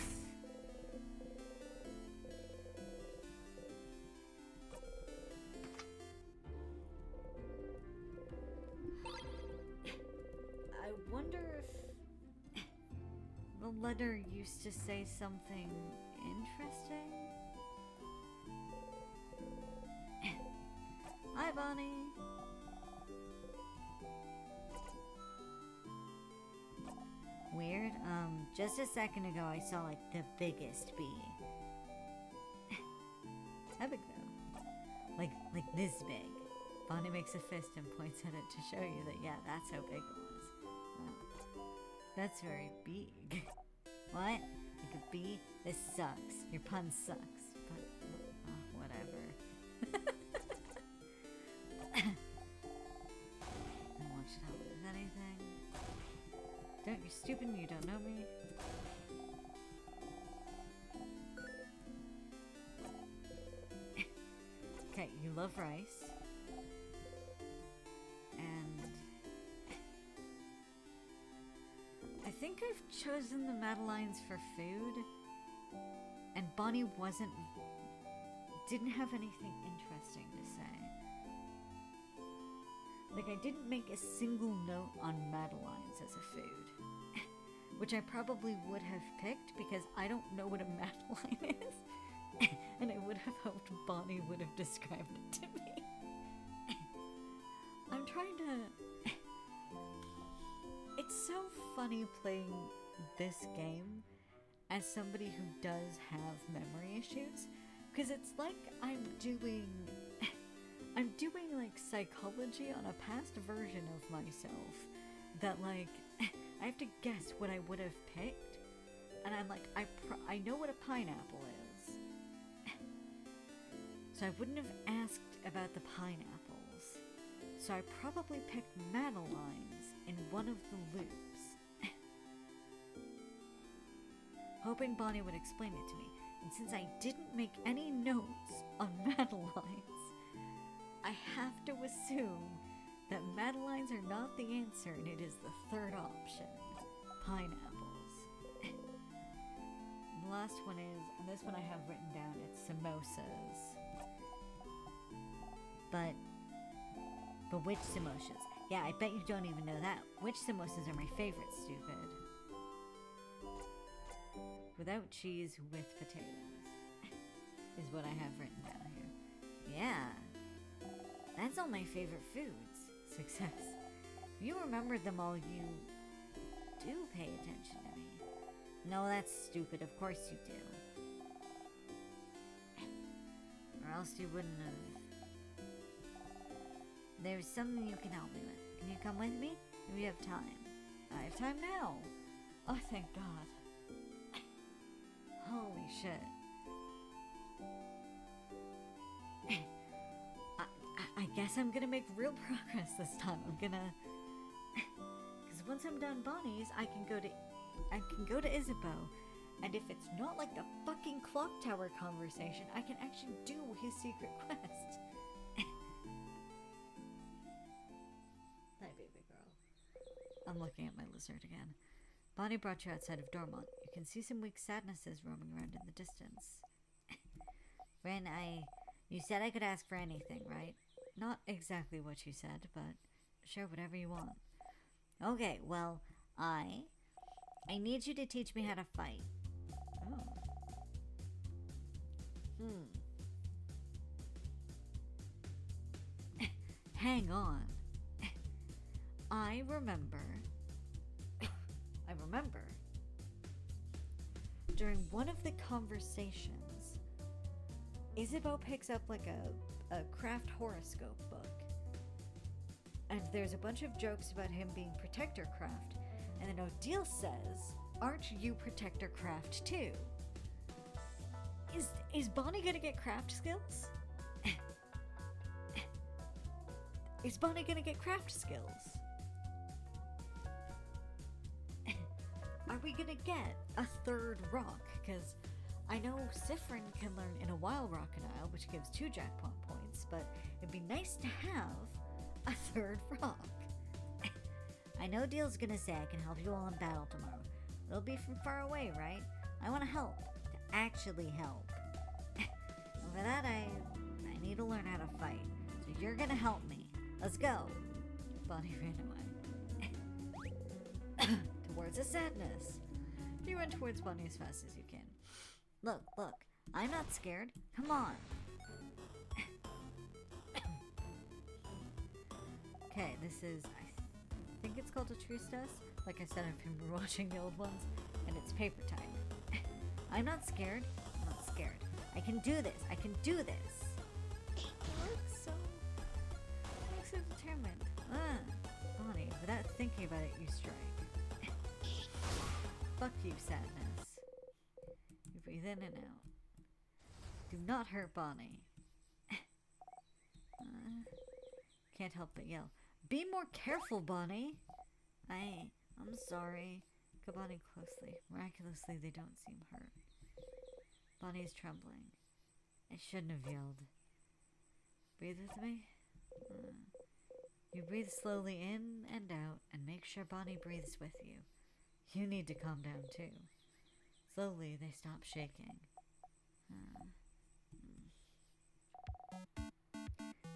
I wonder if the letter used to say something interesting. Hi, Bonnie. Weird. Just a second ago I saw like the biggest bee. How big though? Like this big. Bonnie makes a fist and points at it to show you that yeah, that's how big it was. Wow. That's very big. What? Like a bee? This sucks. Your pun sucks. But whatever. And what should help with anything? Don't you stupid, you don't know me? Okay, you love rice. And I think I've chosen the Madelines for food. And Bonnie didn't have anything interesting to say. Like, I didn't make a single note on Madelines as a food. Which I probably would have picked because I don't know what a Madeline is. And I would have hoped Bonnie would have described it to me. I'm trying to... It's so funny playing this game as somebody who does have memory issues. Because it's like I'm doing like psychology on a past version of myself that like I have to guess what I would have picked, and I'm like I know what a pineapple is, so I wouldn't have asked about the pineapples, so I probably picked Madelines in one of the loops, hoping Bonnie would explain it to me. And since I didn't make any notes on Madelines, I have to assume that Madelines are not the answer and it is the third option, pineapples. The last one is, and this one I have written down, it's samosas. But which samosas? Yeah, I bet you don't even know that. Which samosas are my favorite, stupid? Without cheese, with potatoes, is what I have written down here. Yeah, that's all my favorite foods. Success. If you remember them all, you do pay attention to me. No, that's stupid. Of course you do. Or else you wouldn't have. There's something you can help me with. Can you come with me? We have time. I have time now. Oh, thank God. Holy shit. I guess I'm gonna make real progress this time. I'm gonna... Because once I'm done Bonnie's, I can go to Isabeau. And if it's not like the fucking clock tower conversation, I can actually do his secret quest. Hi, baby girl. I'm looking at my lizard again. Bonnie brought you outside of Dormont. You can see some weak sadnesses roaming around in the distance. Ren, you said I could ask for anything, right? Not exactly what you said, but sure, whatever you want. Okay, well, I need you to teach me how to fight. Oh. Hang on. I remember during one of the conversations, Isabeau picks up like a craft horoscope book. And there's a bunch of jokes about him being Protector Craft. And then Odile says, aren't you Protector Craft too? Is Bonnie gonna get craft skills? Is Bonnie gonna get craft skills? Are we gonna get a third rock? Because I know Siffrin can learn in a Wild Rockinile, which gives 2 jackpot points, but it'd be nice to have a third rock. I know Deal's gonna say I can help you all in battle tomorrow. It'll be from far away, right? I want to help. To actually help. And for that, I need to learn how to fight. So you're gonna help me. Let's go. Bonnie ran away. Towards the sadness. You run towards Bonnie as fast as you can. Look. I'm not scared. Come on. Okay, this is... I think it's called a Tristas. Like I said, I've been rewatching the old ones, and it's paper type. I'm not scared. I can do this. You look so determined. Bonnie, without thinking about it, you strike. Fuck you, sadness. You breathe in and out. Do not hurt Bonnie. Can't help but yell. Be more careful, Bonnie. I'm sorry. Look at Bonnie closely. Miraculously, they don't seem hurt. Bonnie is trembling. I shouldn't have yelled. Breathe with me. You breathe slowly in and out, and make sure Bonnie breathes with you. You need to calm down too. Slowly, they stop shaking.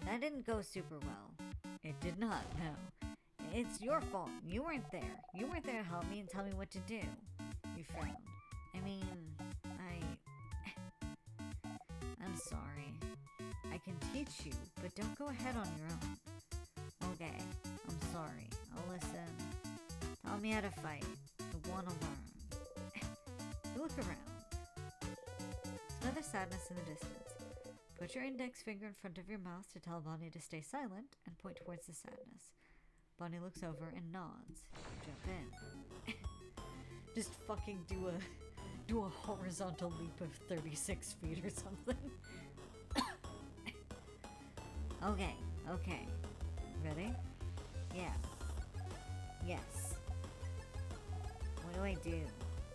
That didn't go super well. It did not, no. It's your fault. You weren't there. You weren't there to help me and tell me what to do. You frowned. I'm sorry. I can teach you, but don't go ahead on your own. Okay, I'm sorry. I'll listen. Tell me how to fight. I want to learn. You look around. There's another sadness in the distance. Put your index finger in front of your mouth to tell Bonnie to stay silent and point towards the sadness. Bonnie looks over and nods. Jump in. Just fucking do a horizontal leap of 36 feet or something. Okay. Ready? Yeah. Yes. What do I do? You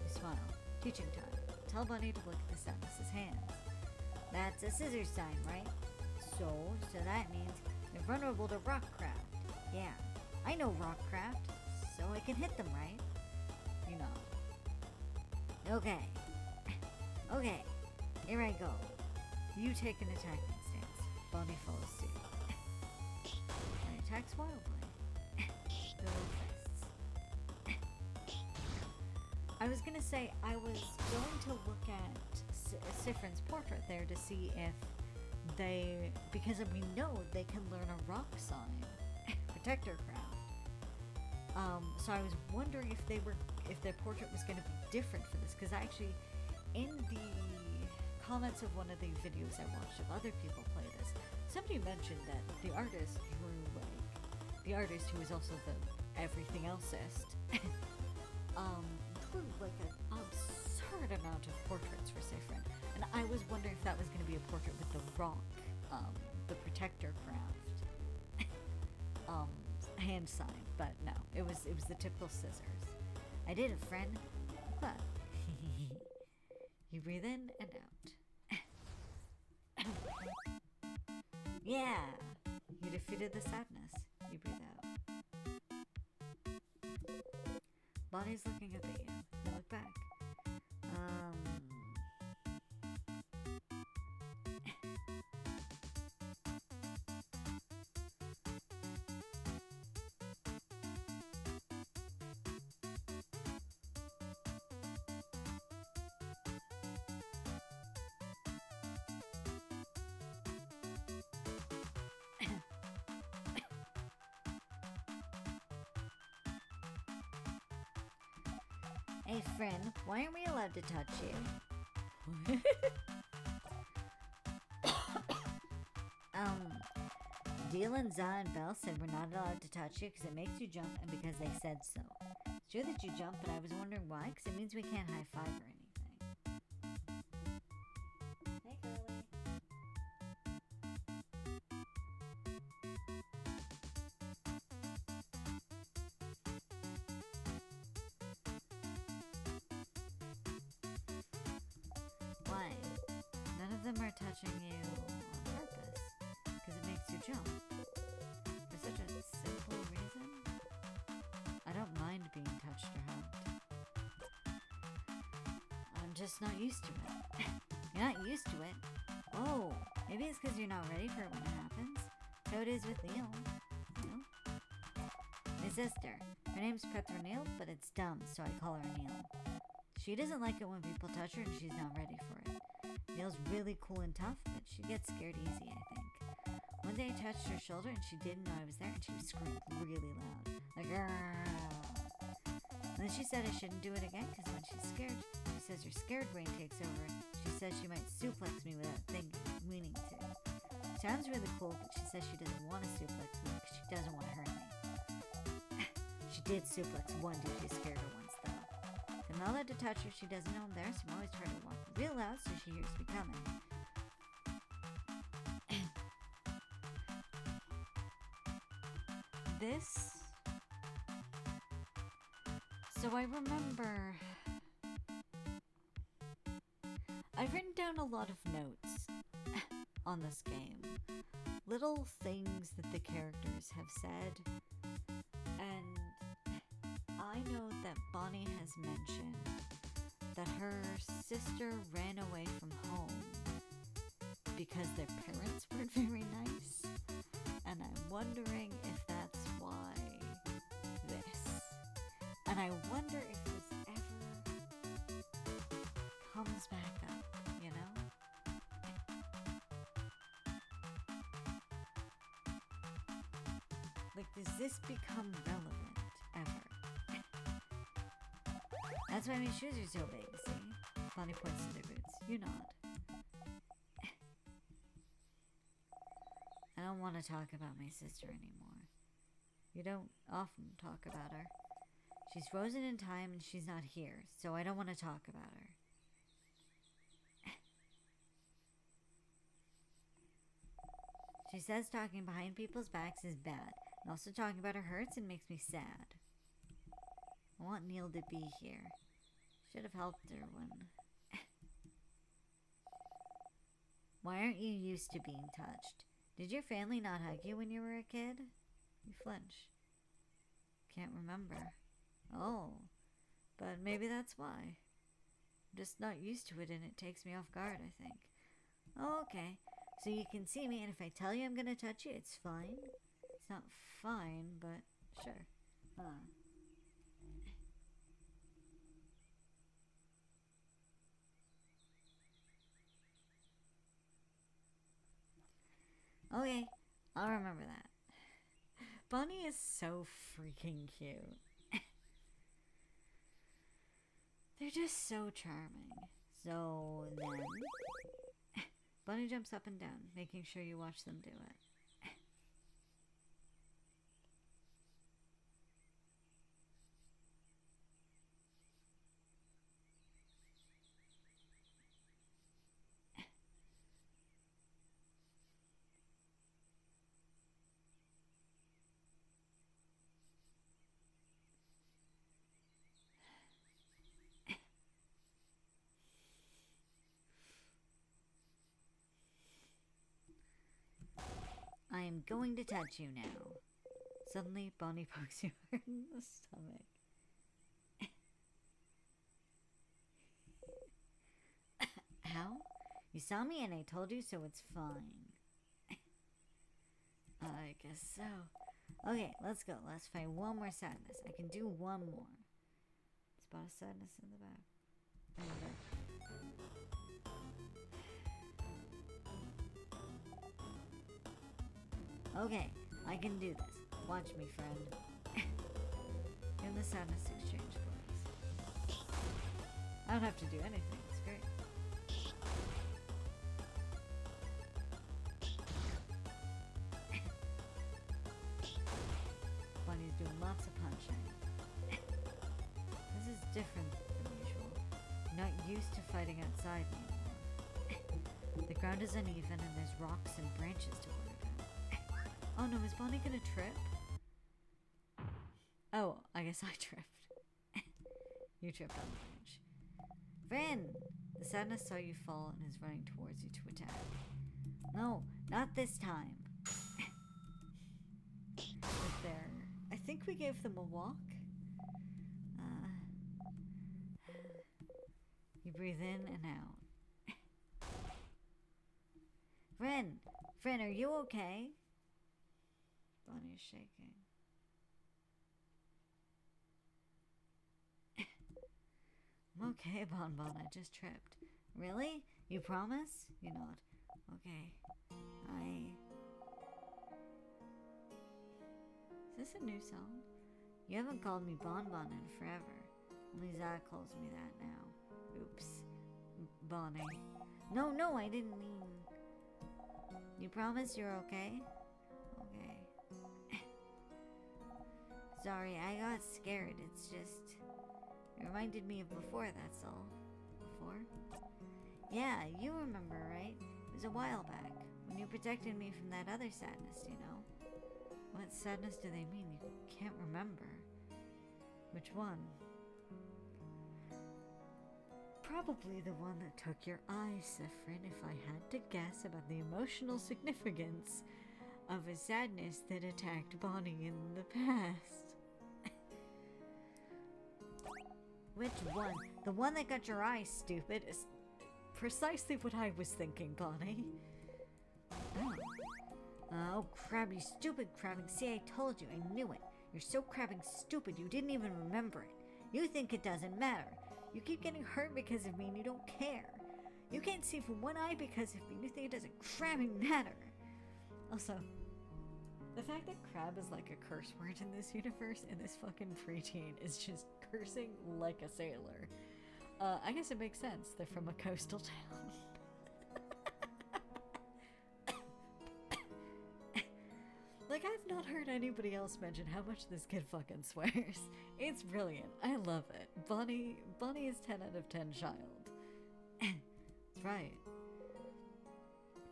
smile. Teaching time. Tell Bonnie to look at the sadness's hands. That's a scissor sign, right? So that means they're vulnerable to rockcraft. Yeah, I know rockcraft, so I can hit them, right? You know. Okay, here I go. You take an attacking stance. Bonnie follows suit. And attacks wildly. Little fists. I was gonna say, I was going to look at Sifrin's portrait there to see if they, because we know they can learn a rock sign, Protector Craft. So I was wondering if their portrait was going to be different for this, because actually, in the comments of one of the videos I watched of other people play this, somebody mentioned that the artist who is also the everything elsest, included like an absurd amount of portraits for Sifrin, and I was wondering if that was going to be a portrait with the rock, the Protector Craft, hand sign, but no, it was the typical scissors. I did it, friend. But you breathe in and out. Yeah, you defeated the sadness. You breathe out. Bonnie's looking up at you. You look back. Hey friend, why aren't we allowed to touch you? Dylan, Za, and Belle said we're not allowed to touch you because it makes you jump and because they said so. It's true that you jump, but I was wondering why, because it means we can't high five or anything. Hey, girlie. Why? None of them are touching you on purpose. Because jump. For such a simple reason. I don't mind being touched or hugged. I'm just not used to it. You're not used to it? Oh, maybe it's because you're not ready for it when it happens. So it is with Neil. No? My sister. Her name's Petronille, but it's dumb, so I call her Neil. She doesn't like it when people touch her and she's not ready for it. Neil's really cool and tough, but she gets scared easy, I think. One day I touched her shoulder and she didn't know I was there and she screamed really loud. Like, "Argh." And then she said I shouldn't do it again because when she's scared, she says her scared brain takes over and she says she might suplex me without meaning to. Sounds really cool, but she says she doesn't want to suplex me because she doesn't want to hurt me. She did suplex one dude who scared her once, though. I'm not allowed to touch her. She doesn't know I'm there, so I'm always trying to walk real loud so she hears me coming. This... So I remember... I've written down a lot of notes on this game. Little things that the characters have said. And I know that Bonnie has mentioned that her sister ran away from home because their parents weren't very nice. And I'm wondering if that's why this. And I wonder if this ever comes back up, you know? Like, does this become relevant ever? That's why my shoes are so big, see? Bonnie points to their boots. You nod. I don't want to talk about my sister anymore. You don't often talk about her. She's frozen in time and she's not here, so I don't want to talk about her. She says talking behind people's backs is bad, and also talking about her hurts and makes me sad. I want Neil to be here. Should have helped her when... Why aren't you used to being touched? Did your family not hug you when you were a kid? You flinch. Can't remember. Oh, but maybe that's why. I'm just not used to it and it takes me off guard, I think. Oh, okay. So you can see me and if I tell you I'm gonna touch you, it's fine? It's not fine, but sure. Okay, I'll remember that. Bonnie is so freaking cute. They're just so charming. So then... Bunny jumps up and down, making sure you watch them do it. I am going to touch you now. Suddenly, Bonnie pokes you hard in the stomach. How? You saw me and I told you, so it's fine. I guess so. Okay, let's go. Let's find one more sadness. I can do one more. Spot a sadness in the back. Okay, I can do this. Watch me, friend. In the sadness exchange, please. I don't have to do anything. It's great. Bunny's doing lots of punching. This is different than usual. I'm not used to fighting outside anymore. The ground is uneven and there's rocks and branches to worry about. Oh no, is Bonnie gonna trip? Oh, I guess I tripped. You tripped on the branch. Friend! The sadness saw you fall and is running towards you to attack. No, not this time. think we gave them a walk. You breathe in and out. Friend, are you okay? Bonnie is shaking. I'm okay, Bon Bon. I just tripped. Really? You promise? You nod. Okay. Is this a new song? You haven't called me Bon Bon in forever. Only Zach calls me that now. Oops. Bonnie. No, I didn't mean... You promise you're okay? Okay. Sorry, I got scared. It's just... It reminded me of before, that's all. Before? Yeah, you remember, right? It was a while back, when you protected me from that other sadness, you know? What sadness do they mean? You can't remember. Which one? Probably the one that took your eyes, Saffron, if I had to guess about the emotional significance of a sadness that attacked Bonnie in the past. Which one? The one that got your eyes, stupid, is precisely what I was thinking, Bonnie. Oh, crab, you stupid crabbing. See, I told you, I knew it. You're so crabbing stupid, you didn't even remember it. You think it doesn't matter. You keep getting hurt because of me and you don't care. You can't see from one eye because of me and you think it doesn't crabbing matter. Also, the fact that crab is like a curse word in this universe, in this fucking preteen, is just cursing like a sailor. I guess it makes sense. They're from a coastal town. Like, I've not heard anybody else mention how much this kid fucking swears. It's brilliant. I love it. Bonnie is 10 out of 10 child. That's right.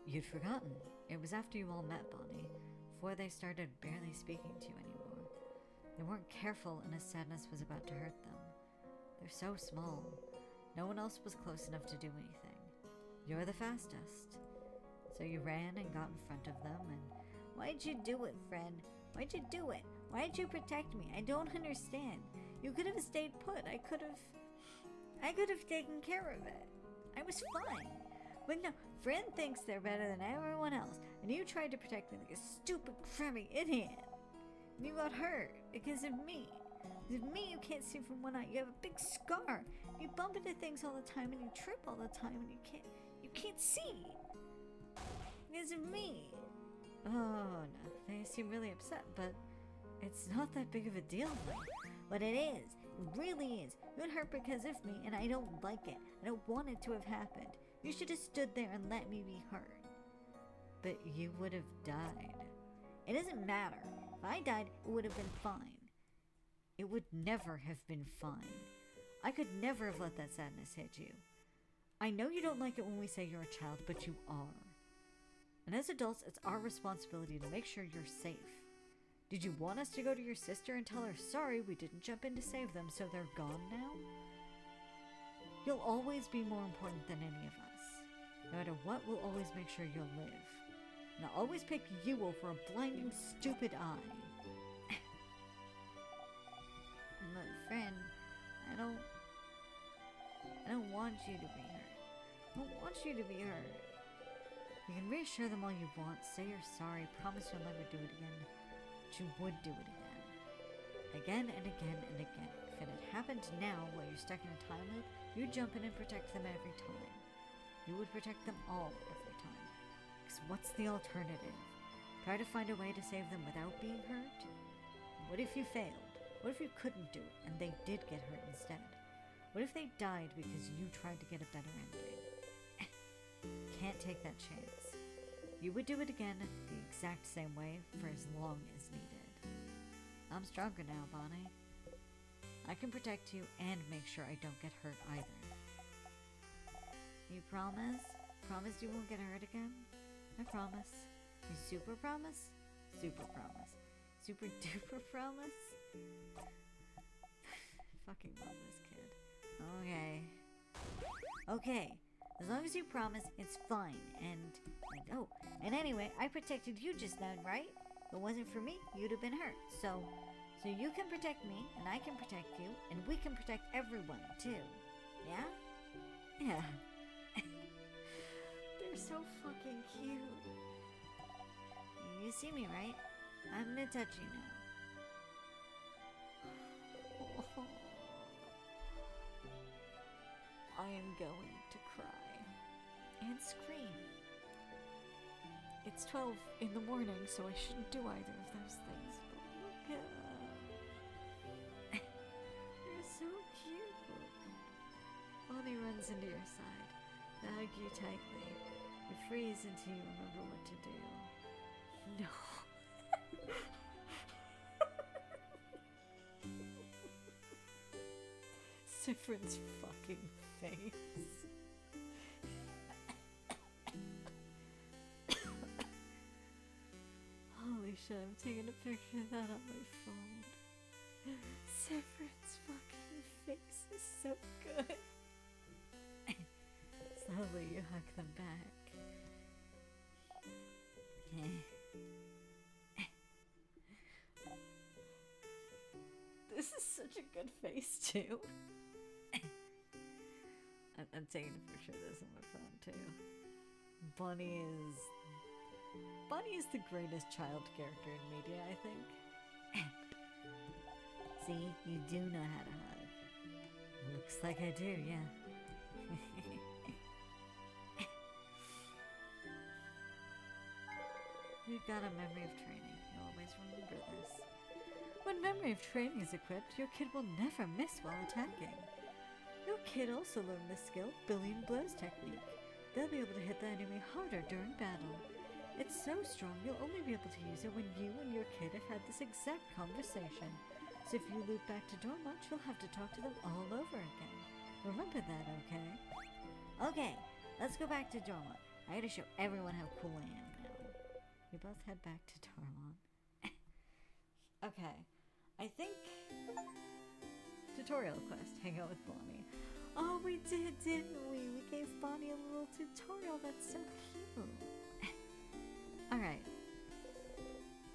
You'd forgotten. It was after you all met, Bonnie, before they started barely speaking to you anymore. They weren't careful and his sadness was about to hurt them. They're so small. No one else was close enough to do anything. You're the fastest. So you ran and got in front of them and... Why'd you do it, friend? Why'd you do it? Why'd you protect me? I don't understand. You could have stayed put. I could have taken care of it. I was fine. But no, friend thinks they're better than everyone else, and you tried to protect me like a stupid, crabby idiot. And you got hurt because of me. Because of me, you can't see from one eye. You have a big scar. You bump into things all the time, and you trip all the time, and you can't see. Because of me. Oh, no, they seem really upset, but it's not that big of a deal, though. But it is. It really is. You got hurt because of me, and I don't like it. I don't want it to have happened. You should have stood there and let me be hurt. But you would have died. It doesn't matter. If I died, it would have been fine. It would never have been fine. I could never have let that sadness hit you. I know you don't like it when we say you're a child, but you are. And as adults, it's our responsibility to make sure you're safe. Did you want us to go to your sister and tell her, sorry, we didn't jump in to save them, so they're gone now? You'll always be more important than any of us. No matter what, we'll always make sure you'll live. And I'll always pick you over a blinding, stupid eye. But friend, I don't want you to be hurt. I don't want you to be hurt. You can reassure them all you want, say you're sorry, promise you'll never do it again, but you would do it again. Again and again and again. If it had happened now while you're stuck in a time loop, you'd jump in and protect them every time. You would protect them all every time. Because what's the alternative? Try to find a way to save them without being hurt? What if you failed? What if you couldn't do it and they did get hurt instead? What if they died because you tried to get a better ending? Can't take that chance. You would do it again the exact same way for as long as needed. I'm stronger now, Bonnie. I can protect you and make sure I don't get hurt either. You promise? Promise you won't get hurt again? I promise. You super promise? Super promise. Super duper promise? Fucking love this kid. Okay. As long as you promise, it's fine. And anyway, I protected you just now, right? If it wasn't for me, you'd have been hurt. So, So you can protect me, and I can protect you, and we can protect everyone, too. Yeah? Yeah. They're so fucking cute. You see me, right? I'm gonna touch you now. I am going to cry and scream. It's 12 in the morning, so I shouldn't do either of those things, but look at them. They're so cute. Bonnie runs into your side. They hug you tightly. You freeze until you remember what to do. No. Sifrin's fucking face. Holy shit, I'm taking a picture of that on my phone. Sifrin's fucking face is so good. Slowly you hug them back. This is such a good face too. I'm taking a picture of this on my phone too. Bunny is the greatest child character in media, I think. See, you do know how to hug. Looks like I do, yeah. You've got a memory of training. You always remember this. When memory of training is equipped, your kid will never miss while attacking. Your kid also learned the skill Billion Blows technique. They'll be able to hit the enemy harder during battle. It's so strong you'll only be able to use it when you and your kid have had this exact conversation. So if you loop back to Dormont, you'll have to talk to them all over again. Remember that, okay? Okay, let's go back to Dormont. I gotta show everyone how cool I am now. We both head back to Dormont. Okay, I think... Tutorial quest, hang out with Bonnie. Oh, we did, didn't we? We gave Bonnie a little tutorial. That's so cute. Alright.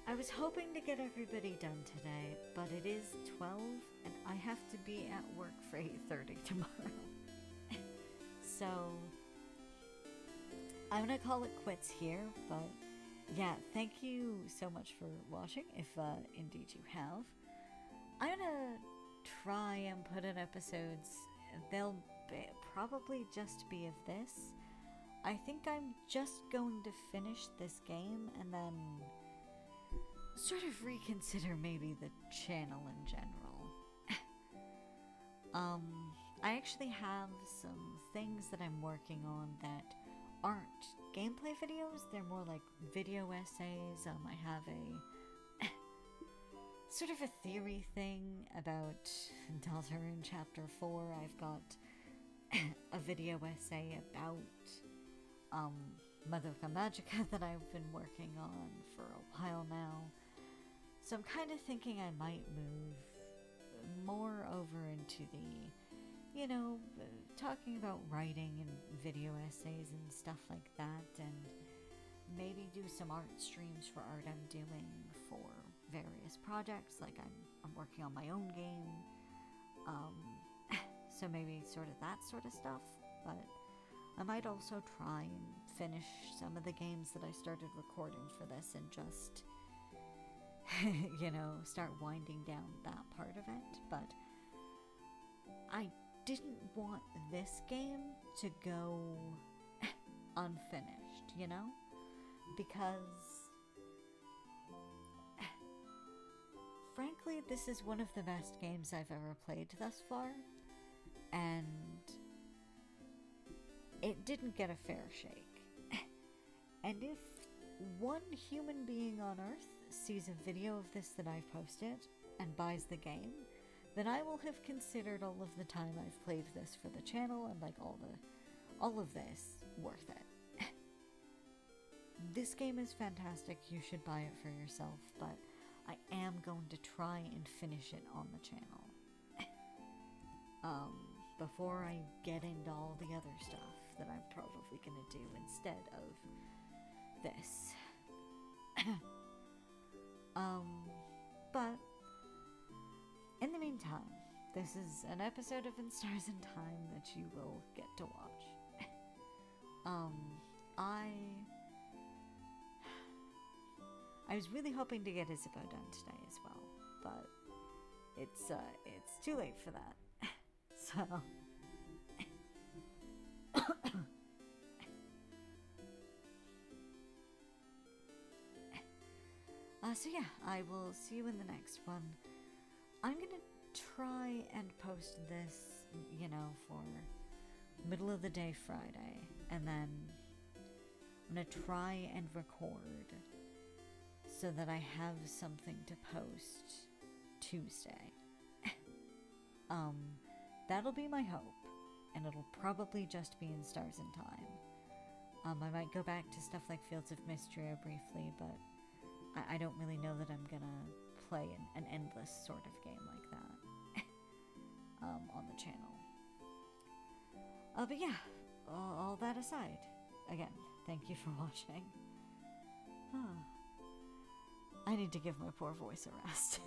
I was hoping to get everybody done today, but it is 12 and I have to be at work for 8:30 tomorrow. So, I'm gonna call it quits here, but yeah, thank you so much for watching, if indeed you have. I'm gonna try and put in episodes. They'll probably just be of this. I think I'm just going to finish this game and then sort of reconsider maybe the channel in general. I actually have some things that I'm working on that aren't gameplay videos. They're more like video essays. I have a sort of a theory thing about Deltarune Chapter 4. I've got a video essay about Madoka Magica that I've been working on for a while now. So I'm kind of thinking I might move more over into the, you know, talking about writing and video essays and stuff like that, and maybe do some art streams for art I'm doing for various projects. Like I'm working on my own game, so maybe sort of that sort of stuff. But I might also try and finish some of the games that I started recording for this and just you know, start winding down that part of it. But I didn't want this game to go unfinished, you know, because frankly, this is one of the best games I've ever played thus far, and it didn't get a fair shake. And if one human being on Earth sees a video of this that I've posted and buys the game, then I will have considered all of the time I've played this for the channel and like all of this worth it. This game is fantastic. You should buy it for yourself, but I am going to try and finish it on the channel before I get into all the other stuff that I'm probably going to do instead of this. But time. This is an episode of In Stars and Time that you will get to watch. I was really hoping to get Isabeau done today as well, but it's too late for that. So so yeah, I will see you in the next one. I'm gonna try and post this, for middle of the day Friday, and then I'm gonna try and record so that I have something to post Tuesday. That'll be my hope, and it'll probably just be in Stars and Time. I might go back to stuff like Fields of Mystria briefly, but I don't really know that I'm gonna play an endless sort of game like that on the channel. But yeah, all that aside, again, thank you for watching. I need to give my poor voice a rest.